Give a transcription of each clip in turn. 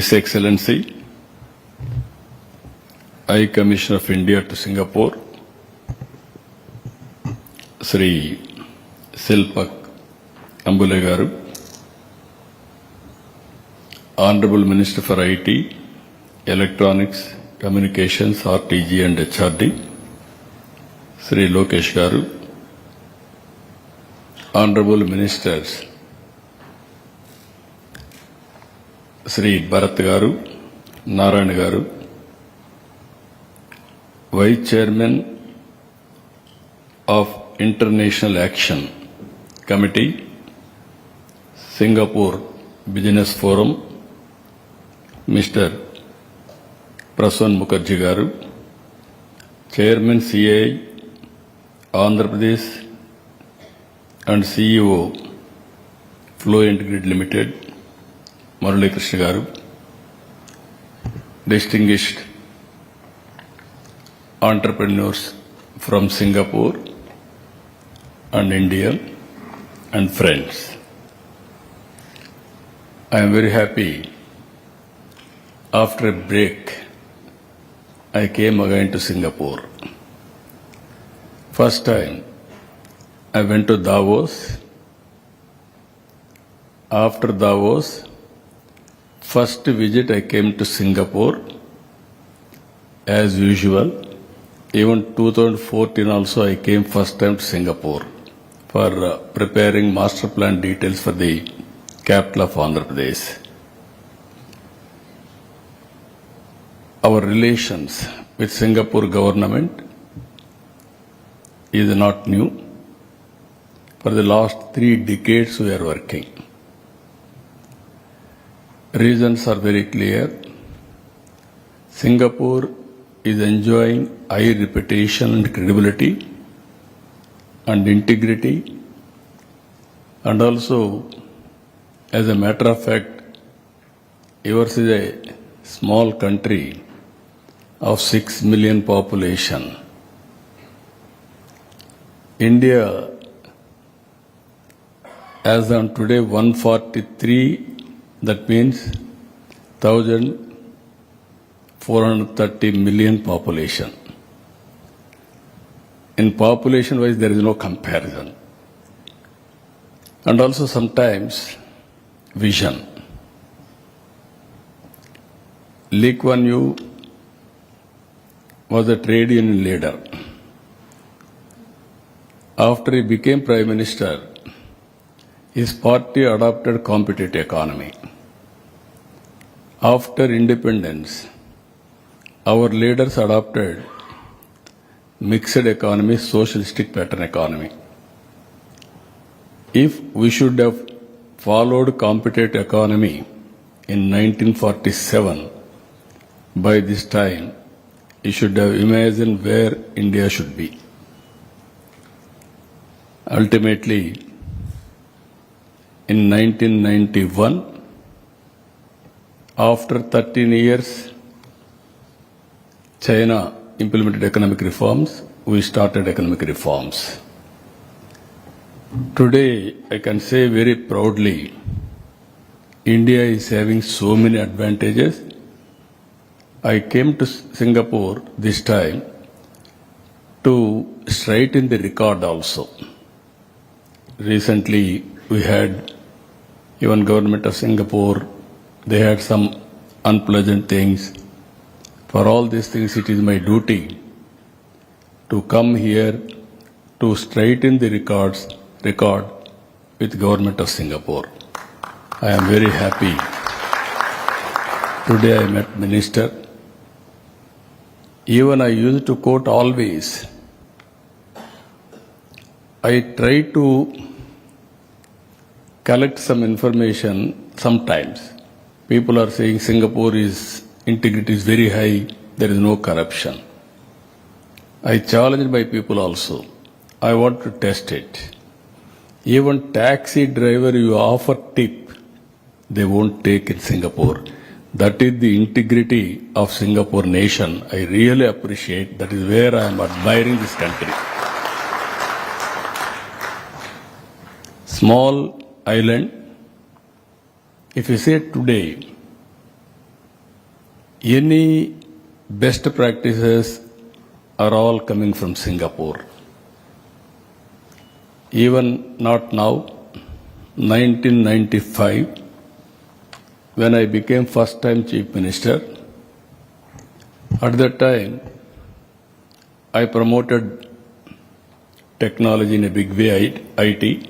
His Excellency, High Commissioner of India to Singapore, Sri Silpak Ambule Garu, Honorable Minister for IT, Electronics, Communications, RTG and HRD, Sri Lokesh Garu, Honorable Ministers, Sri Bharat Garu, Narayan Garu, Vice Chairman of International Action Committee, Singapore Business Forum, Mr. Prasan Mukherjee Garu, Chairman CAI, Andhra Pradesh and CEO Fluent Grid Limited, Murali Krishna Garu, distinguished entrepreneurs from Singapore and India and friends. I am very happy. After a break, I came again to Singapore. First time, I went to Davos. After Davos, first visit I came to Singapore. As usual, even 2014 also I came first time to Singapore for preparing master plan details for the capital of Andhra Pradesh. Our relations with Singapore government is not new. For the last 3 decades we are working. Reasons are very clear. Singapore is enjoying high reputation and credibility and integrity, and also, as a matter of fact, yours is a small country of 6 million population. India, as on today, 143, that means 1,430 million population. In population wise, there is no comparison. And also sometimes vision. Lee Kuan Yew was a trade union leader. After he became Prime Minister, his party adopted competitive economy. After independence, our leaders adopted mixed economy, socialistic pattern economy. If we should have followed competitive economy in 1947, by this time, you should have imagined where India should be. Ultimately, in 1991, after 13 years, China implemented economic reforms, we started economic reforms. Today, I can say very proudly, India is having so many advantages. I came to Singapore this time to straighten the record also. Recently, we had even government of Singapore, they had some unpleasant things. For all these things, it is my duty to come here to straighten the record with government of Singapore. I am very happy. Today I met Minister. Even I used to quote always. I try to collect some information sometimes. People are saying Singapore is integrity is very high, there is no corruption. I challenge my people also. I want to test it. Even taxi driver you offer tip, they won't take in Singapore. That is the integrity of Singapore nation. I really appreciate. That is where I am admiring this country. Small island. If you say today, Any best practices are all coming from Singapore. Even not now, 1995, when I became first time Chief Minister, at that time, I promoted technology in a big way, IT.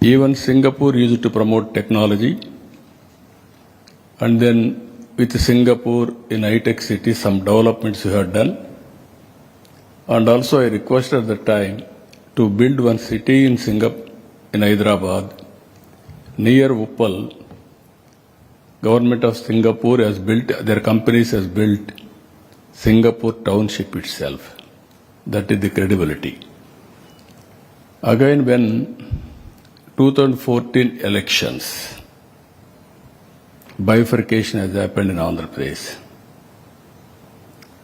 Even Singapore used to promote technology. And then with Singapore in high-tech city, some developments we had done. And also I requested at the time to build one city in Singapore, in Hyderabad, near Uppal. Government of Singapore has built, their companies has built Singapore township itself. That is the credibility. Again, when 2014 elections, bifurcation has happened in Andhra Pradesh.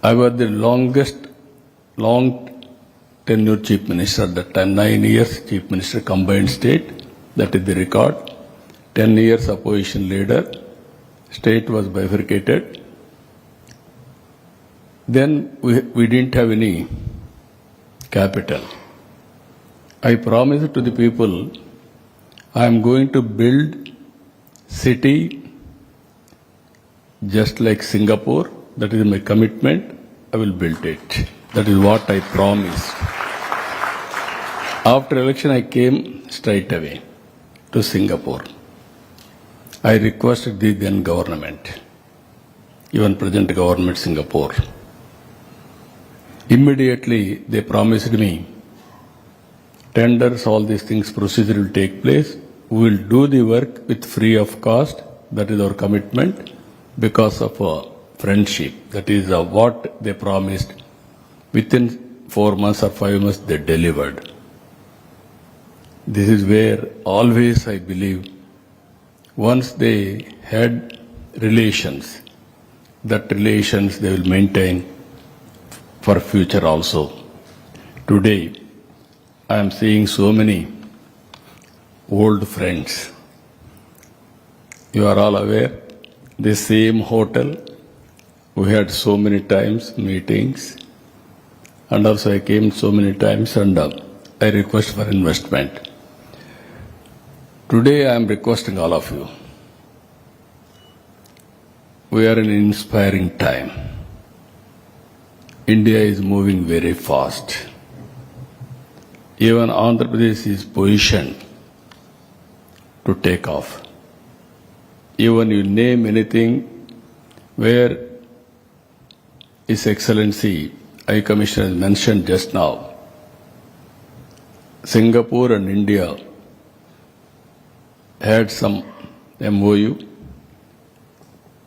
I was the long tenure Chief Minister at that time, 9 years Chief Minister, combined state, that is the record. 10 years opposition leader, state was bifurcated. Then we didn't have any capital. I promised to the people, I am going to build city just like Singapore. That is my commitment. I will build it. That is what I promised. After election, I came straight away to Singapore. I requested the then government, even present government Singapore. Immediately, they promised me, tenders, all these things, procedure will take place. We will do the work with free of cost. That is our commitment because of friendship. That is what they promised. Within 4 months or 5 months, they delivered. This is where always I believe, once they had relations, that relations they will maintain for future also. Today, I am seeing so many old friends. You are all aware, the same hotel, we had so many times meetings, and also I came so many times and I request for investment. Today I am requesting all of you. We are in an inspiring time. India is moving very fast. Even Andhra Pradesh is positioned to take off. Even you name anything where His Excellency High Commissioner has mentioned just now, Singapore and India had some MOU.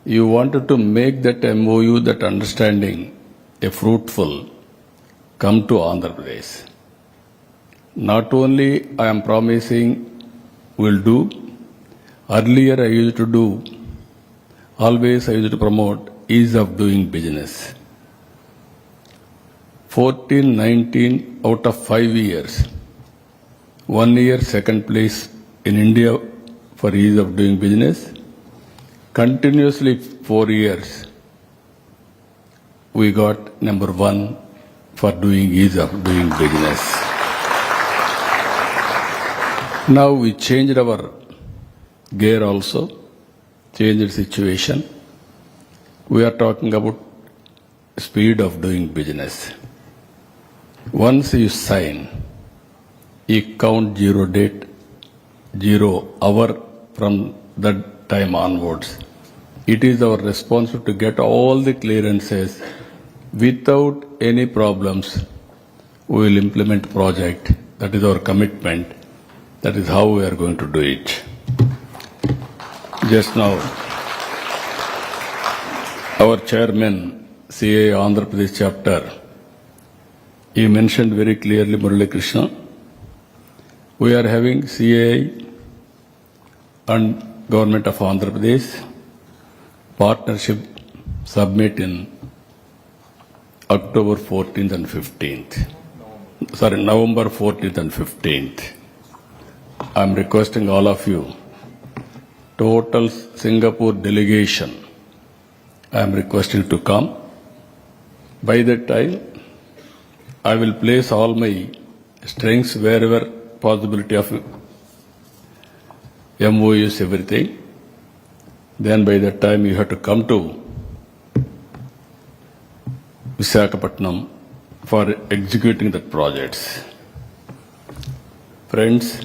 You wanted to make that MOU, that understanding, a fruitful, come to Andhra Pradesh. Not only I am promising will do, earlier I used to do, always I used to promote ease of doing business. 14, 19 out of 5 years, 1 year second place in India for ease of doing business. Continuously 4 years, we got number 1 for doing ease of doing business. Now we changed our gear also, changed situation. We are talking about speed of doing business. Once you sign, you count 0 date, 0 hour from that time onwards. It is our responsibility to get all the clearances without any problems. We will implement project. That is our commitment. That is how we are going to do it. Just now, our chairman, CA Andhra Pradesh chapter, he mentioned very clearly, Murali Krishna, we are having CA and Government of Andhra Pradesh partnership summit in October 14th and 15th. November 14th and 15th. I am requesting all of you, total Singapore delegation, I am requesting to come. By that time, I will place all my strengths wherever possibility of MOUs, everything. Then by that time you have to come to Visakhapatnam for executing the projects. Friends,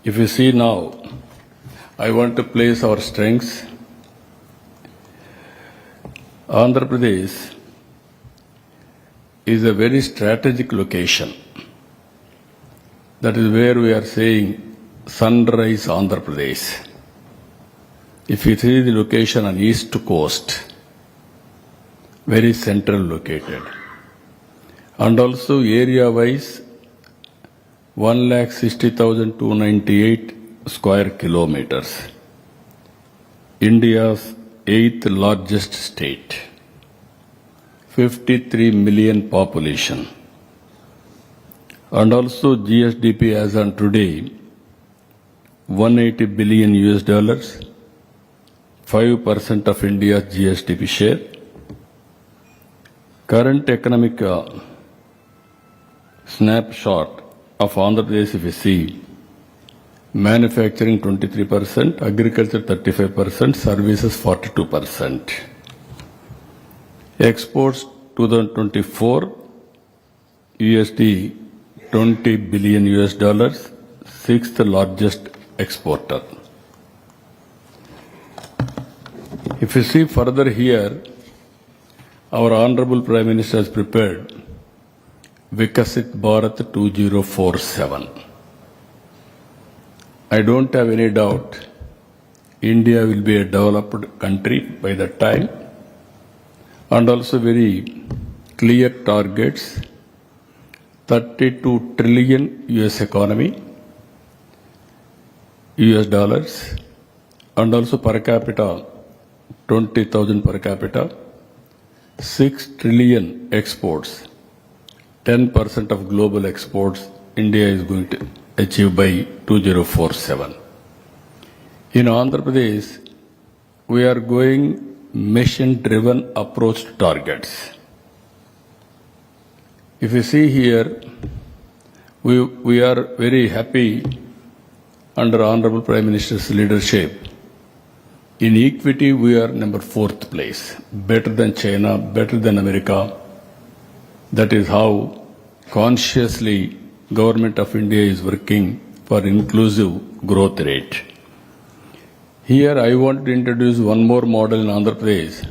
if you see now, I want to place our strengths. Andhra Pradesh is a very strategic location. That is where we are saying sunrise Andhra Pradesh. If you see the location on east coast, very central located. And also area-wise, 1,60,298 square kilometers. India's 8th largest state. 53 million population. And also GSDP as on today, 180 billion US dollars, 5% of India's GSDP share. Current economic snapshot of Andhra Pradesh, if you see, manufacturing 23%, agriculture 35%, services 42%. Exports 2024, USD 20 billion US dollars, 6th largest exporter. If you see further here, our Honorable Prime Minister has prepared Vikasit Bharat 2047. I don't have any doubt India will be a developed country by that time, and also very clear targets, 32 trillion US economy, US dollars, and also per capita, 20,000 per capita, 6 trillion exports, 10% of global exports India is going to achieve by 2047. In Andhra Pradesh, we are going mission-driven approach to targets. If you see here, we are very happy under Honorable Prime Minister's leadership. In equity, we are number 4th place, better than China, better than America. That is how consciously Government of India is working for inclusive growth rate. Here I want to introduce one more model in Andhra Pradesh,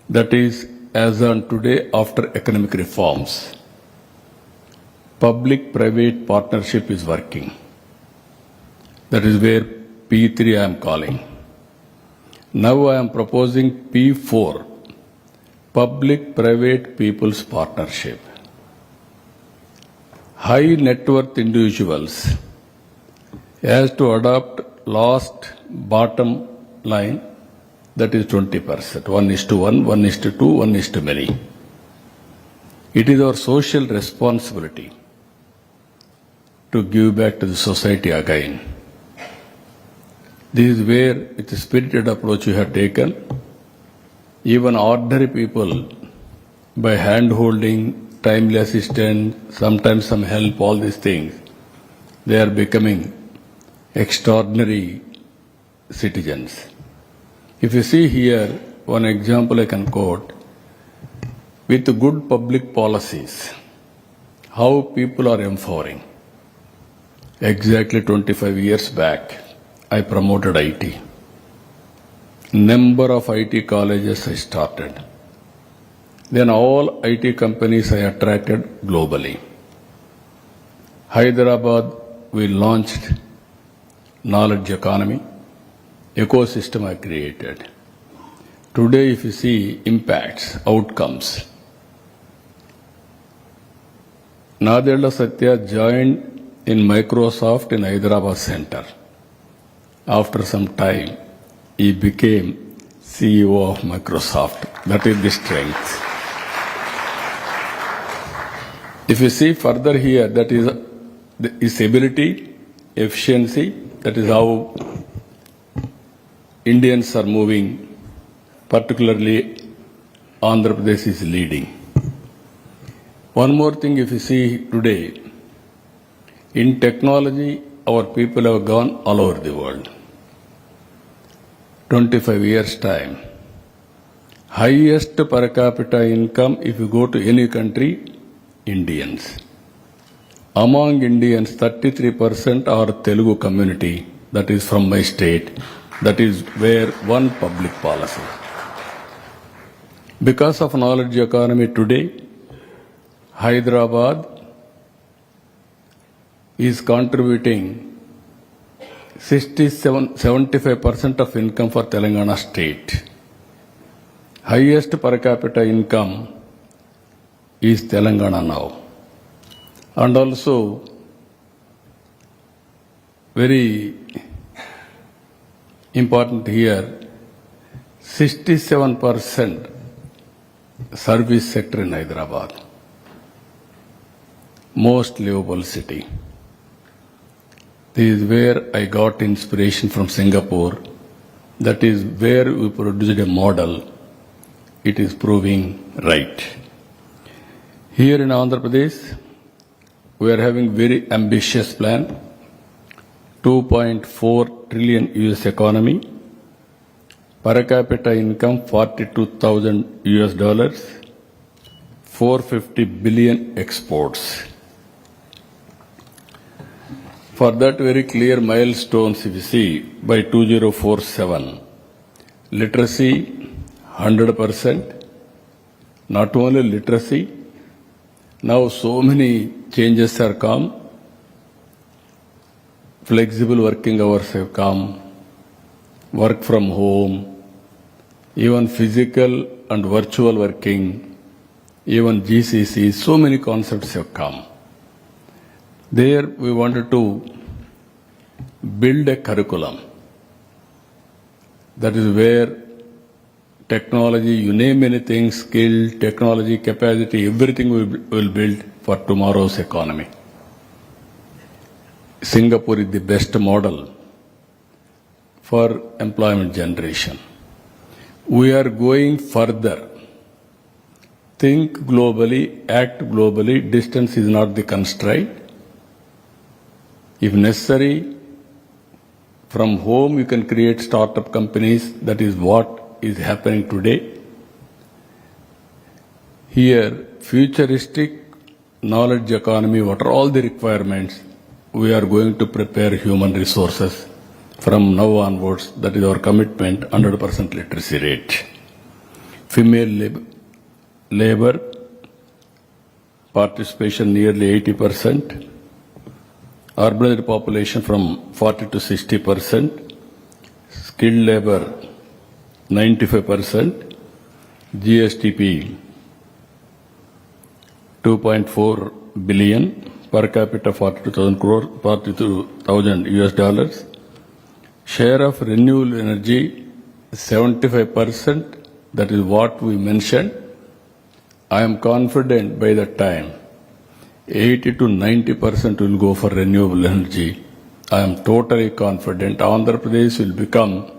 that is as on today after economic reforms. Public-private partnership is working. That is where P3 I am calling. Now I am proposing P4, Public-Private People's Partnership. High net worth individuals has to adopt last bottom line, that is 20%, 1:1, 1:2, 1:many. It is our social responsibility to give back to the society again. This is where, with a spirited approach you have taken, even ordinary people, by hand-holding, timely assistance, sometimes some help, all these things, they are becoming extraordinary citizens. If you see here, one example I can quote, with good public policies, how people are empowering. Exactly 25 years back, I promoted IT. Number of IT colleges I started. Then all IT companies I attracted globally. Hyderabad, we launched knowledge economy, ecosystem I created. Today, if you see impacts, outcomes, Nadella Satya joined in Microsoft in Hyderabad Center. After some time, he became CEO of Microsoft. That is the strength. If you see further here, that is his ability, efficiency, that is how Indians are moving, particularly Andhra Pradesh is leading. One more thing, if you see today, in technology, our people have gone all over the world. 25 years time. Highest per capita income, if you go to any country, Indians. Among Indians, 33% are Telugu community, that is from my state, that is where one public policy. Because of knowledge economy today, Hyderabad is contributing 75% of income for Telangana state. Highest per capita income is Telangana now. And also, very important here, 67% service sector in Hyderabad. Most livable city. This is where I got inspiration from Singapore. That is where we produced a model. It is proving right. Here in Andhra Pradesh, we are having very ambitious plan. 2.4 trillion US economy. Per capita income 42,000 US dollars. 450 billion exports. For that very clear milestones, if you see, by 2047, literacy 100%, not only literacy, now so many changes are come, flexible working hours have come, work from home, even physical and virtual working, even GCC, so many concepts have come. There we wanted to build a curriculum. That is where technology, you name anything, skill, technology, capacity, everything we will build for tomorrow's economy. Singapore is the best model for employment generation. We are going further. Think globally, act globally, distance is not the constraint. If necessary, from home you can create startup companies. That is what is happening today. Here, futuristic knowledge economy, what are all the requirements? We are going to prepare human resources from now onwards. That is our commitment, 100% literacy rate. Female labor participation nearly 80%. Urban population from 40 to 60%, skilled labor 95%, GSTP 2.4 billion, per capita 42,000 US dollars, share of renewable energy 75%, that is what we mentioned. I am confident by that time 80 to 90% will go for renewable energy. I am totally confident Andhra Pradesh will become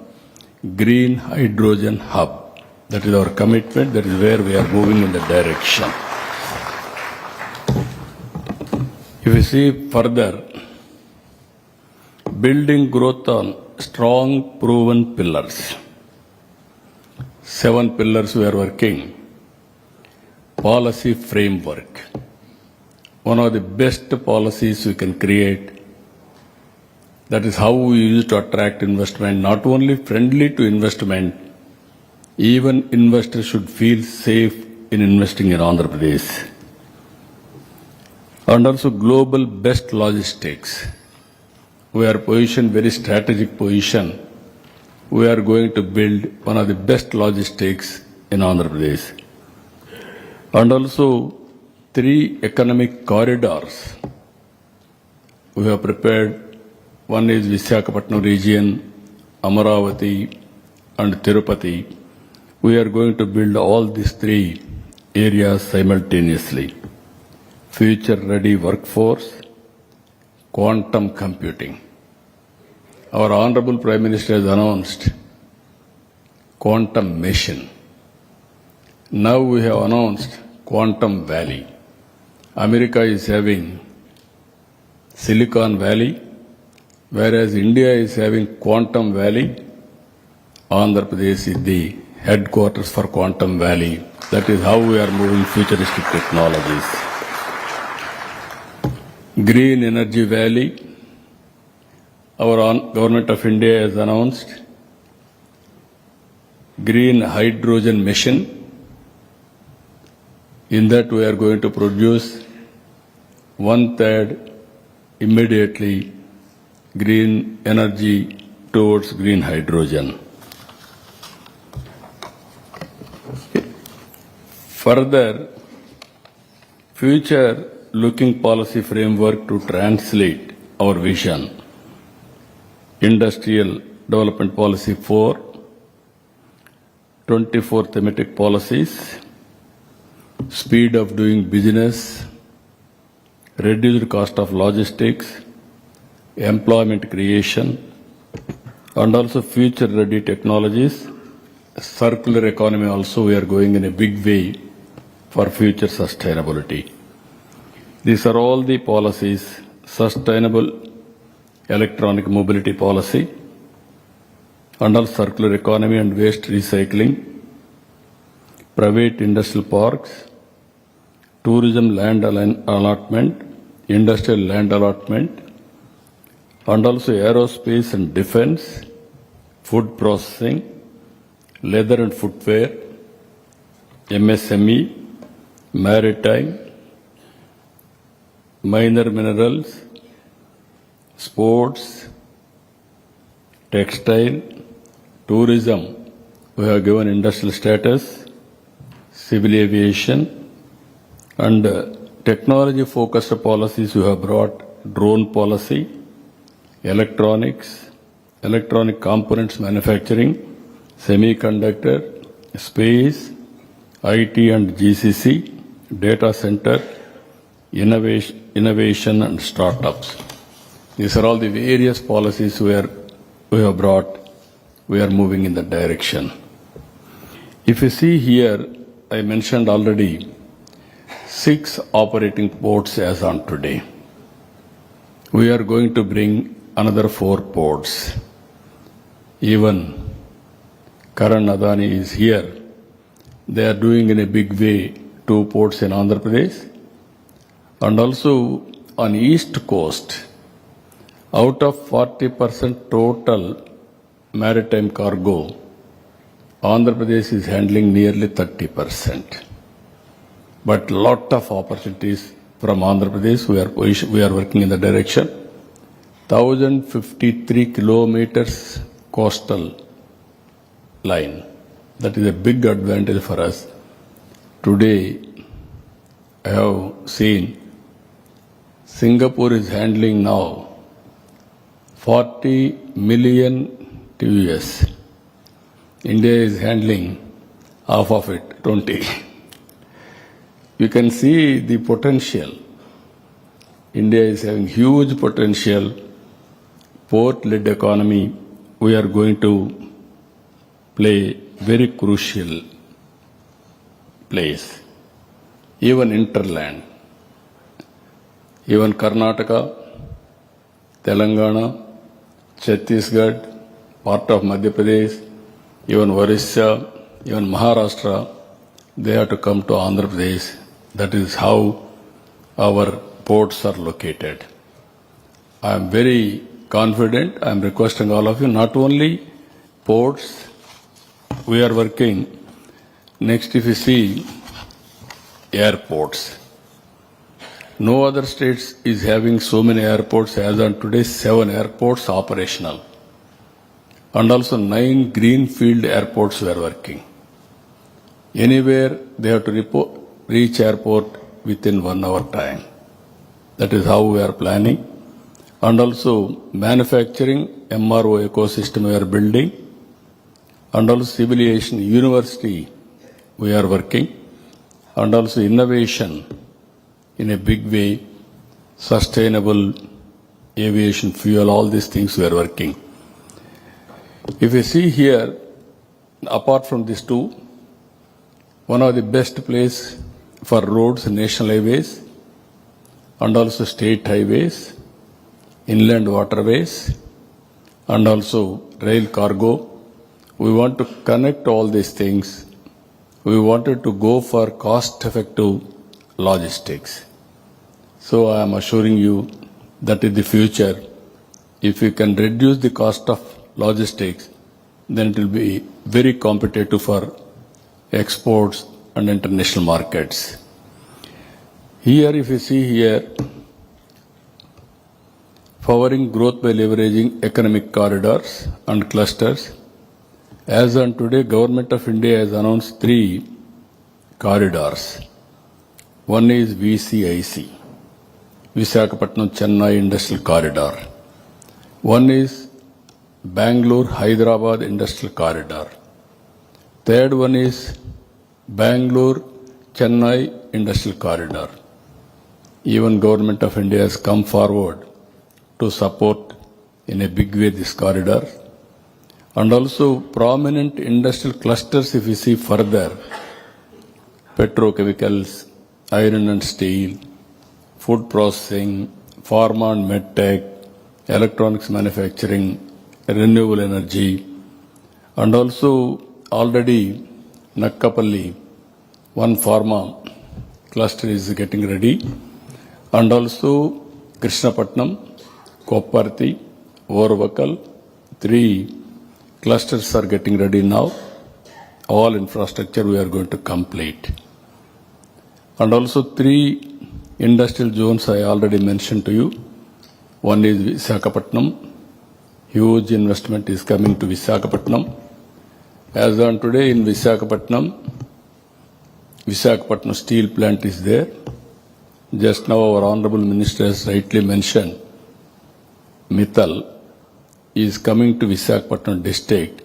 green hydrogen hub. That is our commitment. That is where we are moving in the direction. If you see further, building growth on strong proven pillars. 7 pillars we are working. Policy framework. One of the best policies we can create. That is how we use to attract investment, not only friendly to investment, even investors should feel safe in investing in Andhra Pradesh. And also global best logistics. We are positioned very strategic position. We are going to build one of the best logistics in Andhra Pradesh. And also 3 economic corridors we have prepared. One is Visakhapatnam region, Amaravati and Tirupati. We are going to build all these 3 areas simultaneously. Future ready workforce, quantum computing. Our Honorable Prime Minister has announced quantum machine. Now we have announced Quantum Valley. America is having Silicon Valley, whereas India is having Quantum Valley. Andhra Pradesh is the headquarters for Quantum Valley. That is how we are moving futuristic technologies. Green Energy Valley. Our government of India has announced green hydrogen mission. In that we are going to produce 1/3 immediately green energy towards green hydrogen. Further, future looking policy framework to translate our vision. Industrial Development Policy 4, 24 thematic policies, speed of doing business, reduced cost of logistics, employment creation, and also future-ready technologies. Circular economy also, we are going in a big way for future sustainability. These are all the policies. Sustainable electronic mobility policy, and also circular economy and waste recycling, private industrial parks, tourism land allotment, industrial land allotment, and also aerospace and defense, food processing, leather and footwear, MSME, maritime, minor minerals, sports, textile, tourism. We have given industrial status, civil aviation, and technology-focused policies. We have brought drone policy, electronics, electronic components manufacturing, semiconductor, space, IT and GCC, data center, innovation and startups. These are all the various policies we have brought. We are moving in that direction. If you see here, I mentioned already 6 operating ports as on today. We are going to bring another 4 ports. Even Karan Adani is here. They are doing in a big way 2 ports in Andhra Pradesh, and also on east coast. Out of 40% total maritime cargo, Andhra Pradesh is handling nearly 30%. But lot of opportunities from Andhra Pradesh. We are working in the direction. 1,053 kilometers coastal line. That is a big advantage for us. Today, I have seen Singapore is handling now 40 million TEUs. India is handling half of it, 20. You can see the potential. India is having huge potential. Port-led economy, we are going to play very crucial place. Even interland, even Karnataka, Telangana, Chhattisgarh, part of Madhya Pradesh, even Orissa, even Maharashtra, they have to come to Andhra Pradesh. That is how our ports are located. I am very confident. I am requesting all of you, not only ports, we are working. Next, if you see airports. No other states is having so many airports as on today, 7 airports operational. And also 9 greenfield airports we are working. Anywhere they have to reach airport within 1 hour time. That is how we are planning. And also manufacturing, MRO ecosystem we are building. And also civil aviation university we are working. And also innovation in a big way, sustainable aviation fuel, all these things we are working. If you see here, Apart from these two, one of the best place for roads, national highways, and also state highways, inland waterways, and also rail cargo. We want to connect all these things. We wanted to go for cost-effective logistics. So I am assuring you that in the future, if we can reduce the cost of logistics, then it will be very competitive for exports and international markets. Here, if you see here, powering growth by leveraging economic corridors and clusters. As on today, Government of India has announced 3 corridors. One is VCIC, Visakhapatnam Chennai Industrial Corridor. One is Bangalore Hyderabad Industrial Corridor. Third one is Bangalore Chennai Industrial Corridor. Even Government of India has come forward to support in a big way this corridor. And also prominent industrial clusters, if you see further, petrochemicals, iron and steel, food processing, pharma and medtech, electronics manufacturing, renewable energy, and also already Nakkapalli, one pharma cluster is getting ready, and also Krishnapatnam, Kopparthi, Orvakal, 3 clusters are getting ready now. All infrastructure we are going to complete. And also 3 industrial zones I already mentioned to you. One is Visakhapatnam. Huge investment is coming to Visakhapatnam. As on today in Visakhapatnam steel plant is there. Just now our Honorable Minister has rightly mentioned, Mittal is coming to Visakhapatnam district,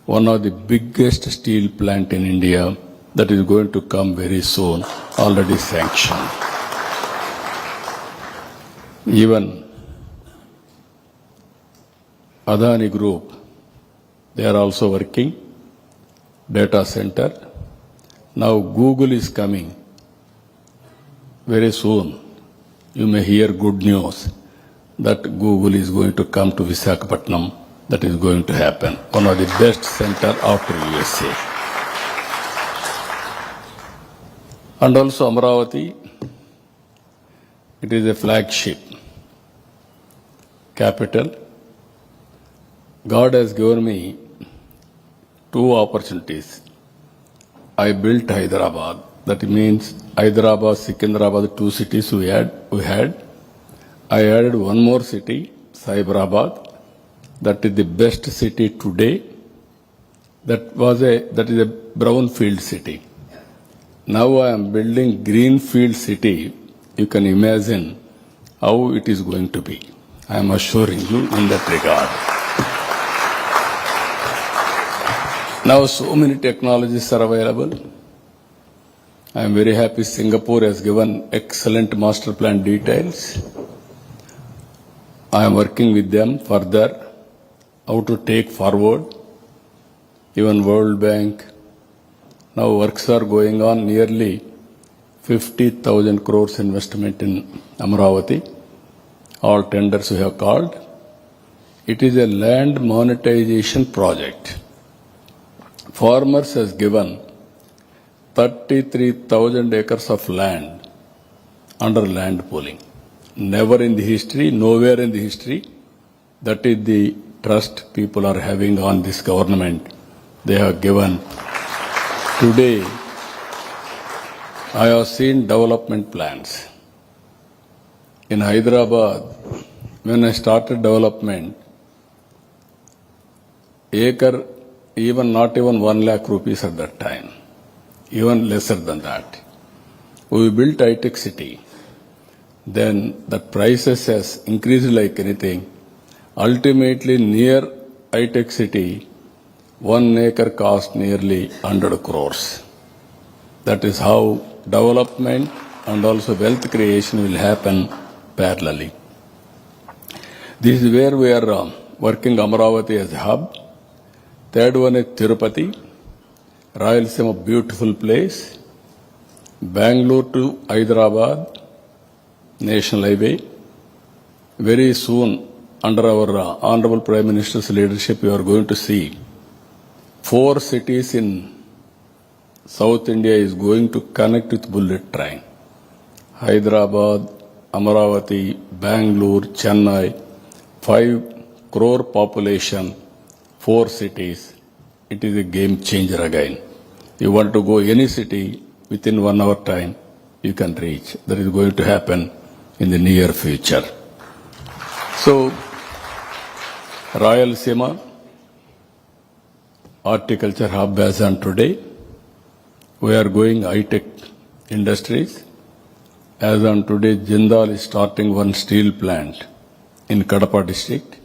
one of the biggest steel plant in India that is going to come very soon, already sanctioned. Even Adani Group, they are also working, data center. Now Google is coming very soon. You may hear good news that Google is going to come to Visakhapatnam. That is going to happen. One of the best center after USA. And also Amravati, it is a flagship capital. God has given me 2 opportunities. I built Hyderabad. That means Hyderabad, Secunderabad, 2 cities we had. I added one more city, Cyberabad. That is the best city today. That is a brownfield city. Now I am building greenfield city. You can imagine how it is going to be. I am assuring you in that regard. Now so many technologies are available. I am very happy Singapore has given excellent master plan details. I am working with them further how to take forward. Even World Bank. Now works are going on, nearly 50,000 crores investment in Amravati. All tenders we have called. It is a land monetization project. Farmers has given 33,000 acres of land under land pooling. Never in the history, nowhere in the history. That is the trust people are having on this government. They have given. Today, I have seen development plans. In Hyderabad, when I started development, acre, not even 1 lakh rupees at that time, even lesser than that. We built high-tech city. Then the prices has increased like anything. Ultimately, near high-tech city, 1 acre cost nearly 100 crores. That is how development and also wealth creation will happen parallelly. This is where we are working Amravati as a hub. Third one is Tirupati. Rayalaseema, beautiful place. Bangalore to Hyderabad, National Highway. Very soon, under our Honorable Prime Minister's leadership, we are going to see 4 cities in South India is going to connect with bullet train. Hyderabad, Amaravati, Bangalore, Chennai, 5 crore population, 4 cities. It is a game changer again. You want to go any city, within 1 hour time, you can reach. That is going to happen in the near future. So, Rayalaseema, horticulture hub as on today. We are going high-tech industries. As on today, Jindal is starting one steel plant in Kadapa district.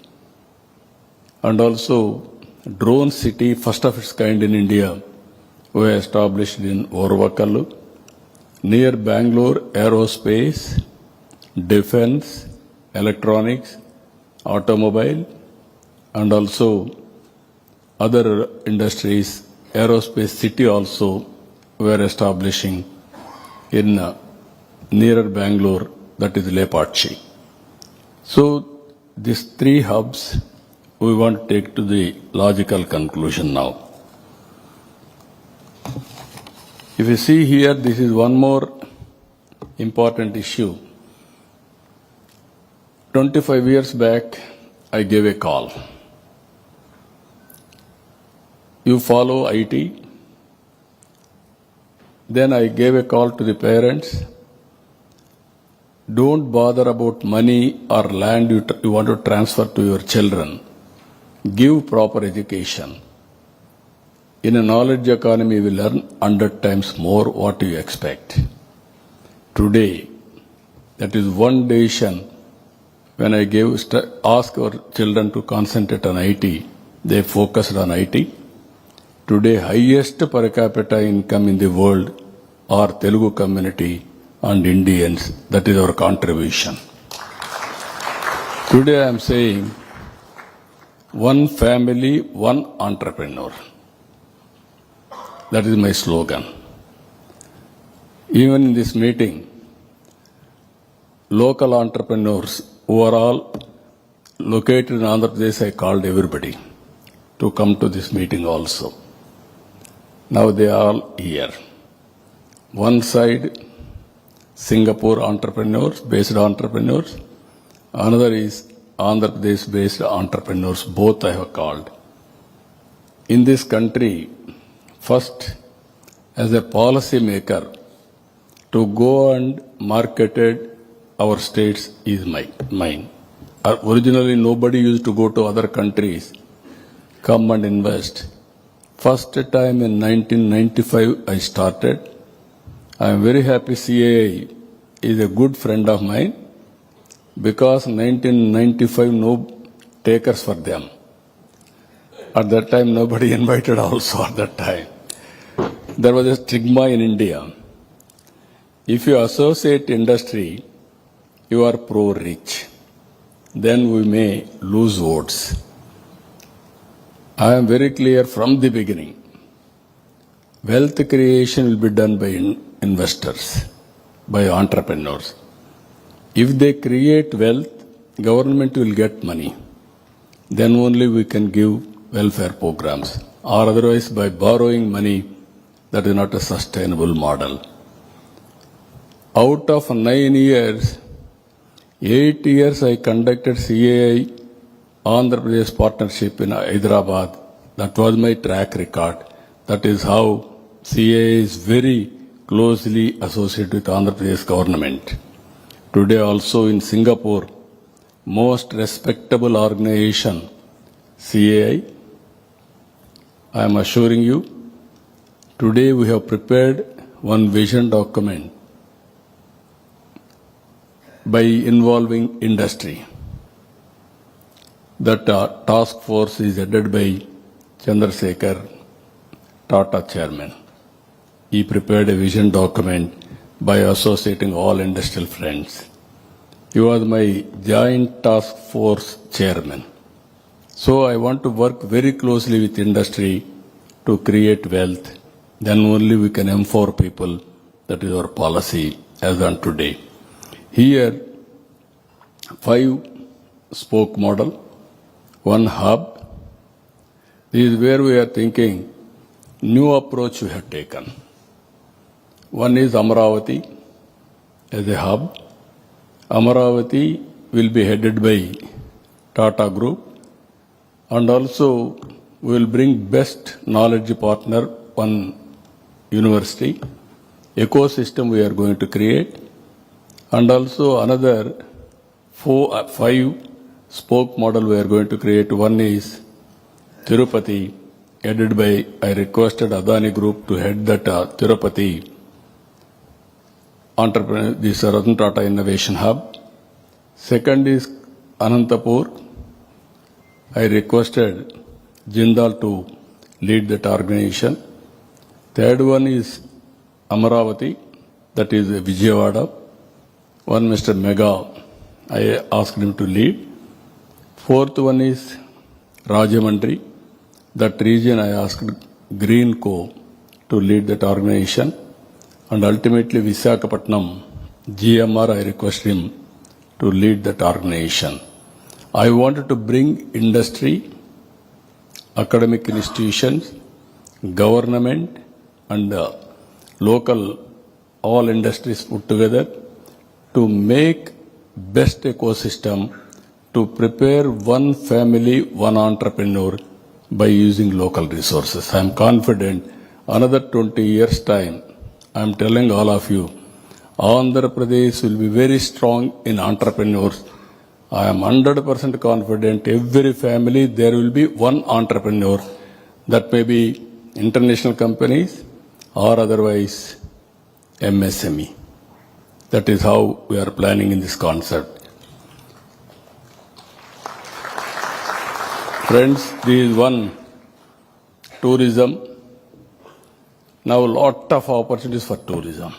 And also, drone city, first of its kind in India, we established in Orvakallu. Near Bangalore, aerospace, defense, electronics, automobile, and also other industries, aerospace city also we are establishing in nearer Bangalore, that is Lepatchi. So these 3 hubs we want to take to the logical conclusion now. If you see here, this is one more important issue. 25 years back, I gave a call. You follow IT. Then I gave a call to the parents. Don't bother about money or land you want to transfer to your children. Give proper education. In a knowledge economy, we learn 100 times more what you expect. Today, that is one decision. When I ask our children to concentrate on IT, they focused on IT. Today, highest per capita income in the world are Telugu community and Indians. That is our contribution. Today I am saying, one family, one entrepreneur. That is my slogan. Even in this meeting, local entrepreneurs who are all located in Andhra Pradesh, I called everybody to come to this meeting also. Now they are all here. One side, Singapore entrepreneurs, based entrepreneurs. Another is Andhra Pradesh based entrepreneurs. Both I have called. In this country, first, as a policy maker, to go and market our states is mine. Originally, nobody used to go to other countries, come and invest. First time in 1995, I started. I am very happy CAI is a good friend of mine because 1995 no takers for them. At that time, nobody invited also at that time. There was a stigma in India. If you associate industry, you are pro-rich. Then we may lose votes. I am very clear from the beginning. Wealth creation will be done by investors, by entrepreneurs. If they create wealth, government will get money. Then only we can give welfare programs. Or otherwise by borrowing money, that is not a sustainable model. Out of 9 years, 8 years I conducted CAI Andhra Pradesh partnership in Hyderabad. That was my track record. That is how CAI is very closely associated with Andhra Pradesh government. Today also in Singapore, most respectable organization, CAI, I am assuring you, today we have prepared one vision document by involving industry. That task force is headed by Chandrasekhar, Tata chairman. He prepared a vision document by associating all industrial friends. He was my joint task force chairman. So I want to work very closely with industry to create wealth Then only we can empower people. That is our policy as on today. Here, 5 spoke model, 1 hub. This is where we are thinking new approach we have taken. One is Amravati as a hub. Amravati will be headed by Tata Group, and also we will bring best knowledge partner, one university, ecosystem we are going to create, and also another 5 spoke model we are going to create. One is Tirupati, headed by, I requested Adani Group to head that Tirupati entrepreneur, this Ratan Tata Innovation Hub. Second is Anantapur. I requested Jindal to lead that organization. Third one is Amaravati, that is Vijayawada. One Mr. Mega, I asked him to lead. Fourth one is Rajamandri. That region I asked Green Co to lead that organization. And ultimately Visakhapatnam, GMR, I requested him to lead that organization. I wanted to bring industry, academic institutions, government, and local, all industries put together to make best ecosystem to prepare one family, one entrepreneur by using local resources. I am confident another 20 years time, I am telling all of you, Andhra Pradesh will be very strong in entrepreneurs. I am 100% confident every family there will be one entrepreneur. That may be international companies or otherwise MSME. That is how we are planning in this concept. Friends, this is one tourism. Now lot of opportunities for tourism.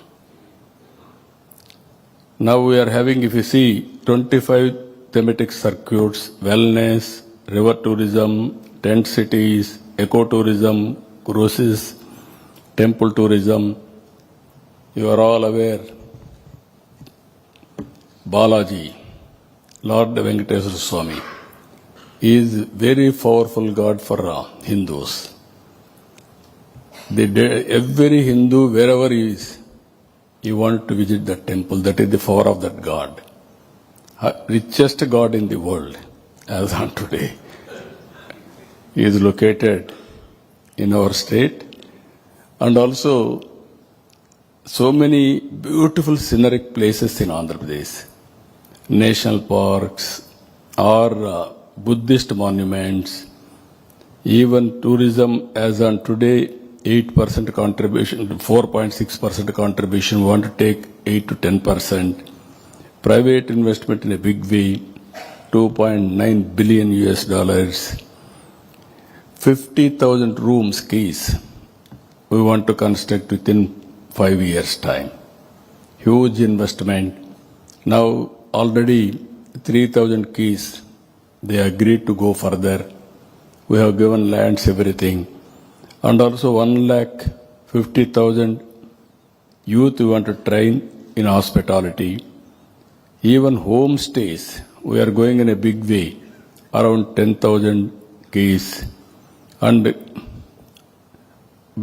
Now we are having, if you see, 25 thematic circuits, wellness, river tourism, tent cities, ecotourism, cruises, temple tourism. You are all aware, Balaji, Lord Venkateswara Swami, is very powerful God for Hindus. Every Hindu, wherever he is, he wants to visit that temple. That is the power of that God. Richest God in the world, as on today. He is located in our state, and also so many beautiful scenic places in Andhra Pradesh, national parks or Buddhist monuments, even tourism as on today 8% contribution, 4.6% contribution, we want to take 8 to 10%. Private investment in a big way, $2.9 billion US. 50,000 rooms, keys, we want to construct within 5 years' time. Huge investment. Now already 3,000 keys, they agreed to go further. We have given lands, everything. And also 1,50,000 youth we want to train in hospitality. Even homestays, we are going in a big way, around 10,000 keys. And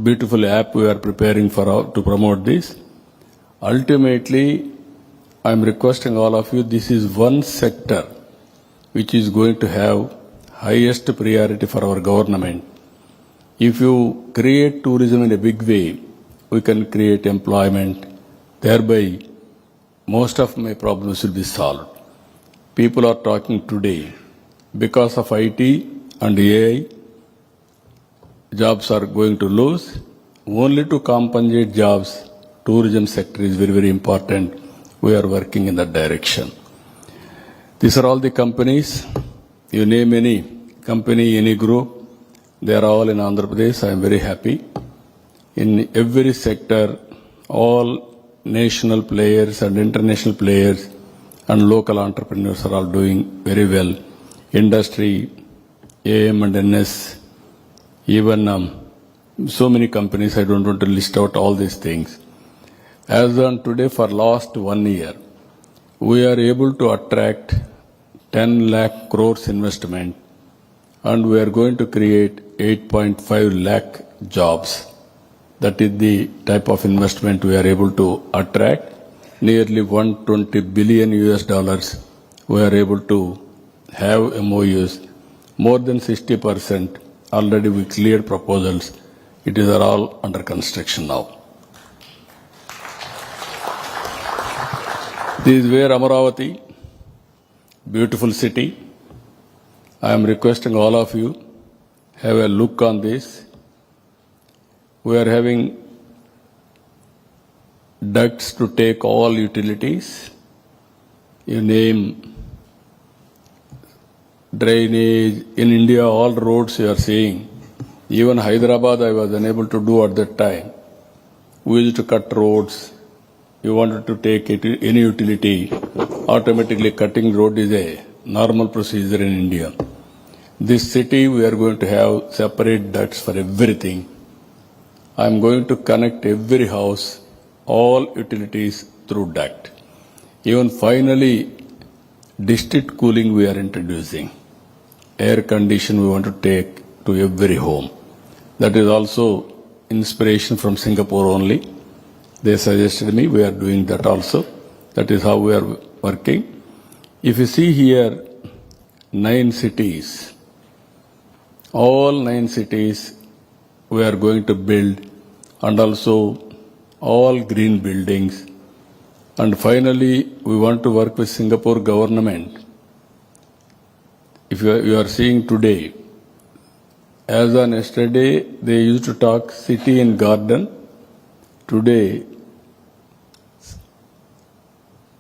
beautiful app we are preparing for to promote this. Ultimately, I am requesting all of you, this is one sector which is going to have highest priority for our government. If you create tourism in a big way, we can create employment. Thereby, most of my problems will be solved. People are talking today, because of IT and AI, jobs are going to lose. Only to compensate jobs, tourism sector is very, very important. We are working in that direction. These are all the companies. You name any company, any group, they are all in Andhra Pradesh. I am very happy. In every sector, all national players and international players and local entrepreneurs are all doing very well. Industry, AM and NS, even So many companies, I don't want to list out all these things. As on today, for last 1 year, we are able to attract 10 lakh crores investment, and we are going to create 8.5 lakh jobs. That is the type of investment we are able to attract. Nearly 120 billion US dollars we are able to have MOUs. More than 60% already we cleared proposals. It is all under construction now. This is where Amaravati, beautiful city. I am requesting all of you, have a look on this. We are having ducts to take all utilities. You name drainage. In India, all roads you are seeing. Even Hyderabad I was unable to do at that time. We used to cut roads. You wanted to take any utility, automatically cutting road is a normal procedure in India. This city we are going to have separate ducts for everything. I am going to connect every house, all utilities through duct. Even finally, district cooling we are introducing. Air condition we want to take to every home. That is also inspiration from Singapore only. They suggested me, we are doing that also. That is how we are working. If you see here, 9 cities, all 9 cities we are going to build, and also all green buildings. And finally, we want to work with Singapore government. If you are seeing today, as on yesterday, they used to talk city and garden. Today,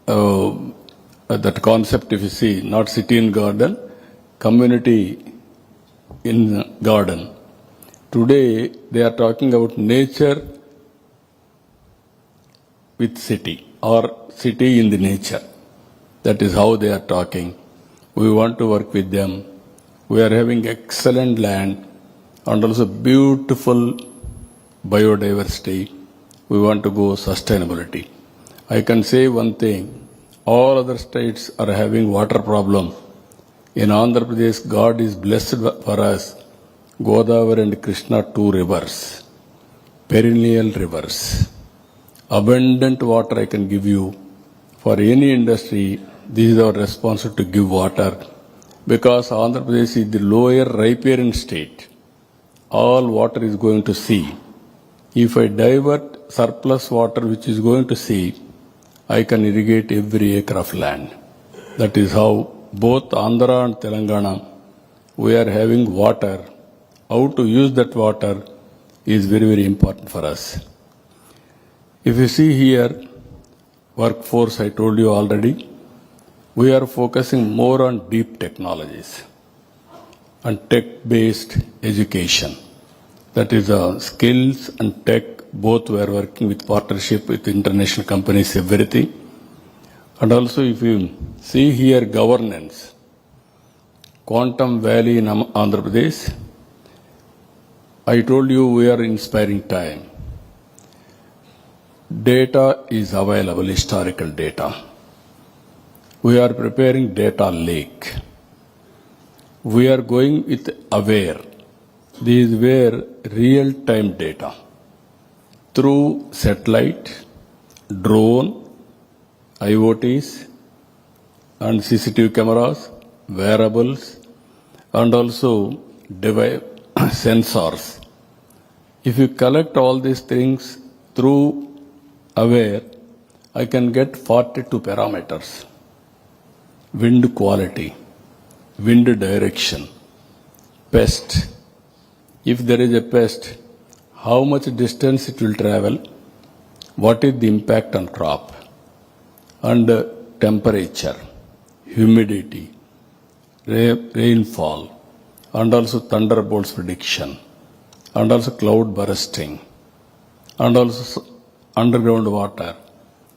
that concept, if you see, not city and garden, community in garden. Today, they are talking about nature with city, or city in the nature. That is how they are talking. We want to work with them. We are having excellent land and also beautiful biodiversity. We want to go sustainability. I can say one thing, all other states are having water problem. In Andhra Pradesh, God is blessed for us. Godavari and Krishna, 2 rivers, perennial rivers. Abundant water I can give you. For any industry, this is our responsibility to give water, because Andhra Pradesh is the lower riparian state. All water is going to sea. If I divert surplus water which is going to sea, I can irrigate every acre of land. That is how both Andhra and Telangana, we are having water. How to use that water is very, very important for us. If you see here, workforce, I told you already, we are focusing more on deep technologies and tech-based education. That is skills and tech, both we are working with partnership with international companies, everything. And also if you see here governance, Quantum Valley in Andhra Pradesh, I told you we are inspiring time. Data is available, historical data. We are preparing data lake. We are going with aware. This is where real-time data through satellite, drone, IoTs, and CCTV cameras, wearables, and also device sensors. If you collect all these things through aware, I can get 42 parameters. Wind quality, wind direction, pest. If there is a pest, how much distance it will travel, what is the impact on crop, and temperature, humidity, rainfall, and also thunderbolts prediction, and also cloud bursting, and also underground water,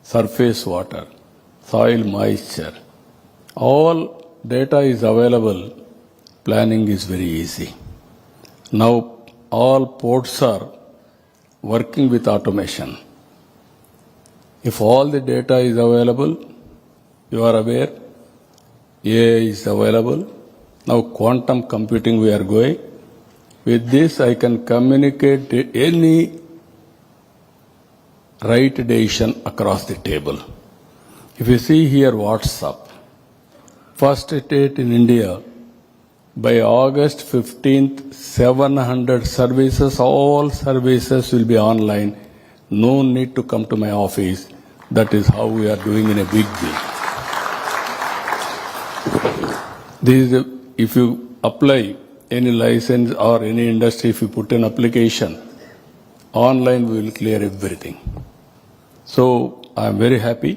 surface water, soil moisture. All data is available. Planning is very easy. Now all ports are working with automation. If all the data is available, you are aware, AI is available. Now quantum computing we are going. With this, I can communicate any right decision across the table. If you see here WhatsApp, first state in India, by August 15th, 700 services, all services will be online. No need to come to my office. That is how we are doing in a big way. This is if you apply any license or any industry, if you put an application, online we will clear everything. So I am very happy.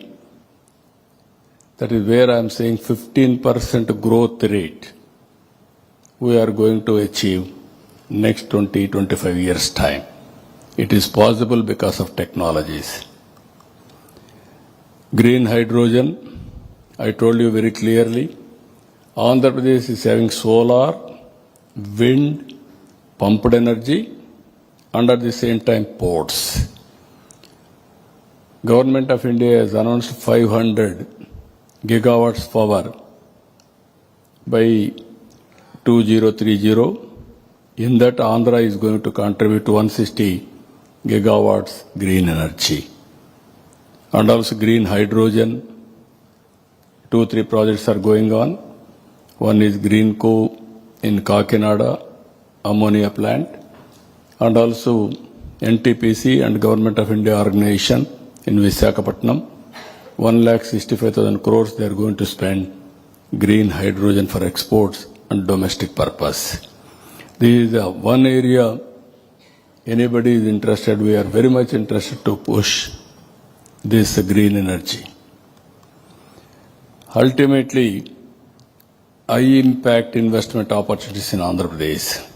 That is where I am saying 15% growth rate we are going to achieve next 20-25 years time. It is possible because of technologies. Green hydrogen, I told you very clearly, Andhra Pradesh is having solar, wind, pumped energy, and at the same time ports. Government of India has announced 500 gigawatts power by 2030. In that, Andhra is going to contribute 160 gigawatts green energy. And also green hydrogen, 2-3 projects are going on. One is Greenco in Kakinada, ammonia plant, and also NTPC and Government of India organization in Visakhapatnam. 1,65,000 crores they are going to spend green hydrogen for exports and domestic purpose. This is the one area anybody is interested. We are very much interested to push this green energy. Ultimately, high impact investment opportunities in Andhra Pradesh.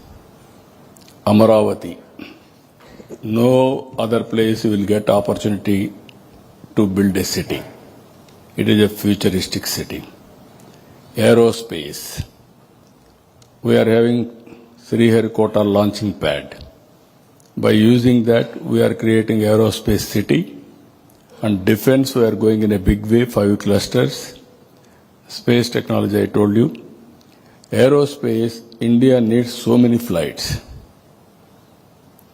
Amaravati. No other place you will get opportunity to build a city. It is a futuristic city. Aerospace. We are having Sriharikota launching pad. By using that, we are creating aerospace city. And defense, we are going in a big way, 5 clusters. Space technology, I told you. Aerospace, India needs so many flights.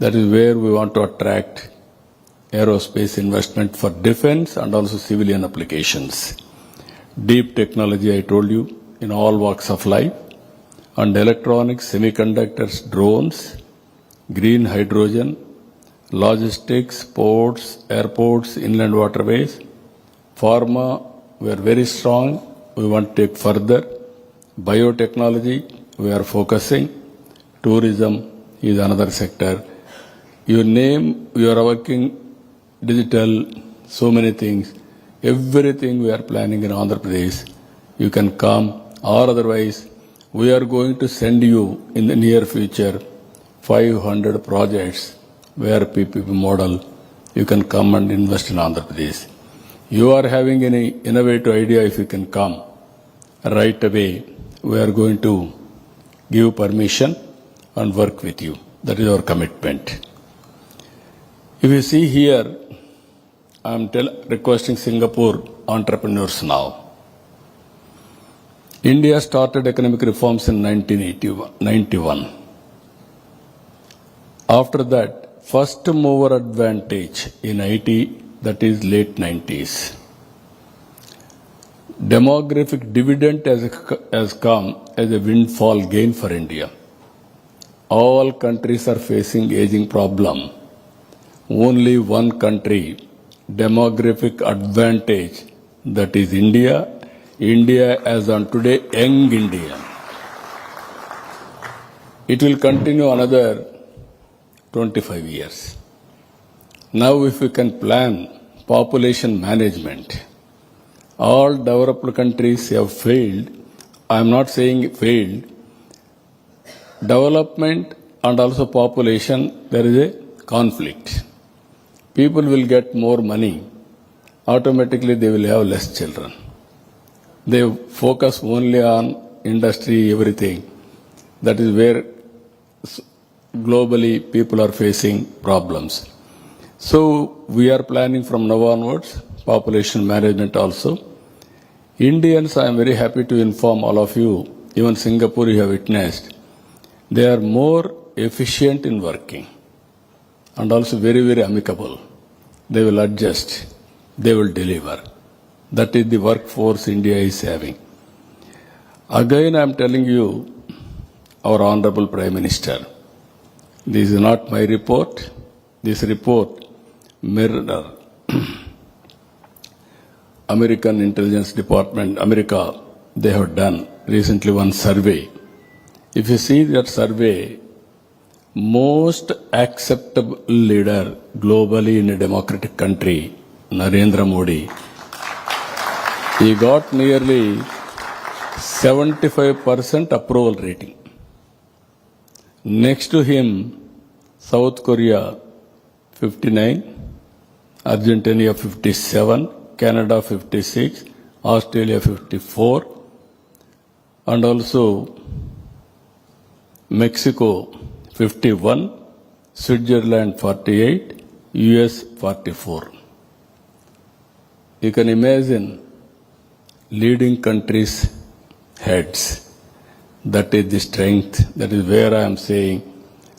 That is where we want to attract aerospace investment for defense and also civilian applications. Deep technology, I told you, in all walks of life. And electronics, semiconductors, drones, green hydrogen, logistics, ports, airports, inland waterways. Pharma, we are very strong. We want to take further. Biotechnology, we are focusing. Tourism is another sector. You name, you are working digital, so many things. Everything we are planning in Andhra Pradesh. You can come, or otherwise, we are going to send you in the near future 500 projects where PPP model, you can come and invest in Andhra Pradesh. You are having any innovative idea, if you can come right away, we are going to give permission and work with you. That is our commitment. If you see here, I am requesting Singapore entrepreneurs now. India started economic reforms in 1991. After that, first mover advantage in IT, that is late 90s. Demographic dividend has come as a windfall gain for India. All countries are facing aging problem. Only one country, demographic advantage, that is India. India as on today, young India. It will continue another 25 years. Now if we can plan population management, all developed countries have failed. I am not saying failed. Development and also population, there is a conflict. People will get more money. Automatically they will have less children. They focus only on industry, everything. That is where globally people are facing problems. So we are planning from now onwards, population management also. Indians, I am very happy to inform all of you, even Singapore you have witnessed, they are more efficient in working and also very, very amicable. They will adjust, they will deliver. That is the workforce India is having. Again, I am telling you, our Honorable Prime Minister, this is not my report. This report mirror American Intelligence Department, America, they have done recently one survey. If you see that survey, most acceptable leader globally in a democratic country, Narendra Modi, he got nearly 75% approval rating. Next to him, South Korea 59, Argentina 57, Canada 56, Australia 54, and also Mexico 51, Switzerland 48, US 44. You can imagine leading countries' heads. That is the strength. That is where I am saying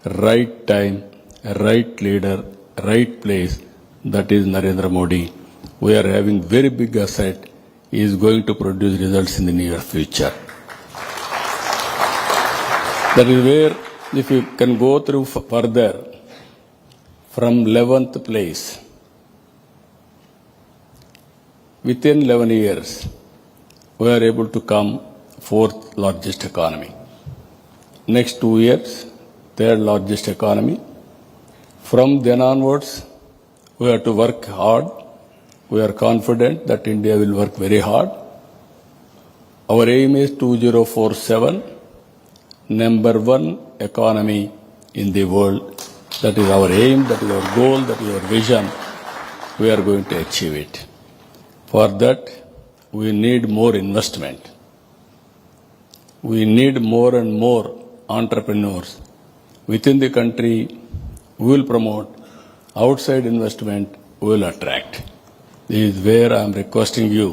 right time, right leader, right place. That is Narendra Modi. We are having very big asset. He is going to produce results in the near future. That is where, if you can go through further, from 11th place, within 11 years, we are able to come 4th largest economy. Next 2 years, 3rd largest economy. From then onwards, we have to work hard. We are confident that India will work very hard. Our aim is 2047, number 1 economy in the world. That is our aim, that is our goal, that is our vision. We are going to achieve it. For that, we need more investment. We need more and more entrepreneurs. Within the country, we will promote. Outside investment, we will attract. This is where I am requesting you,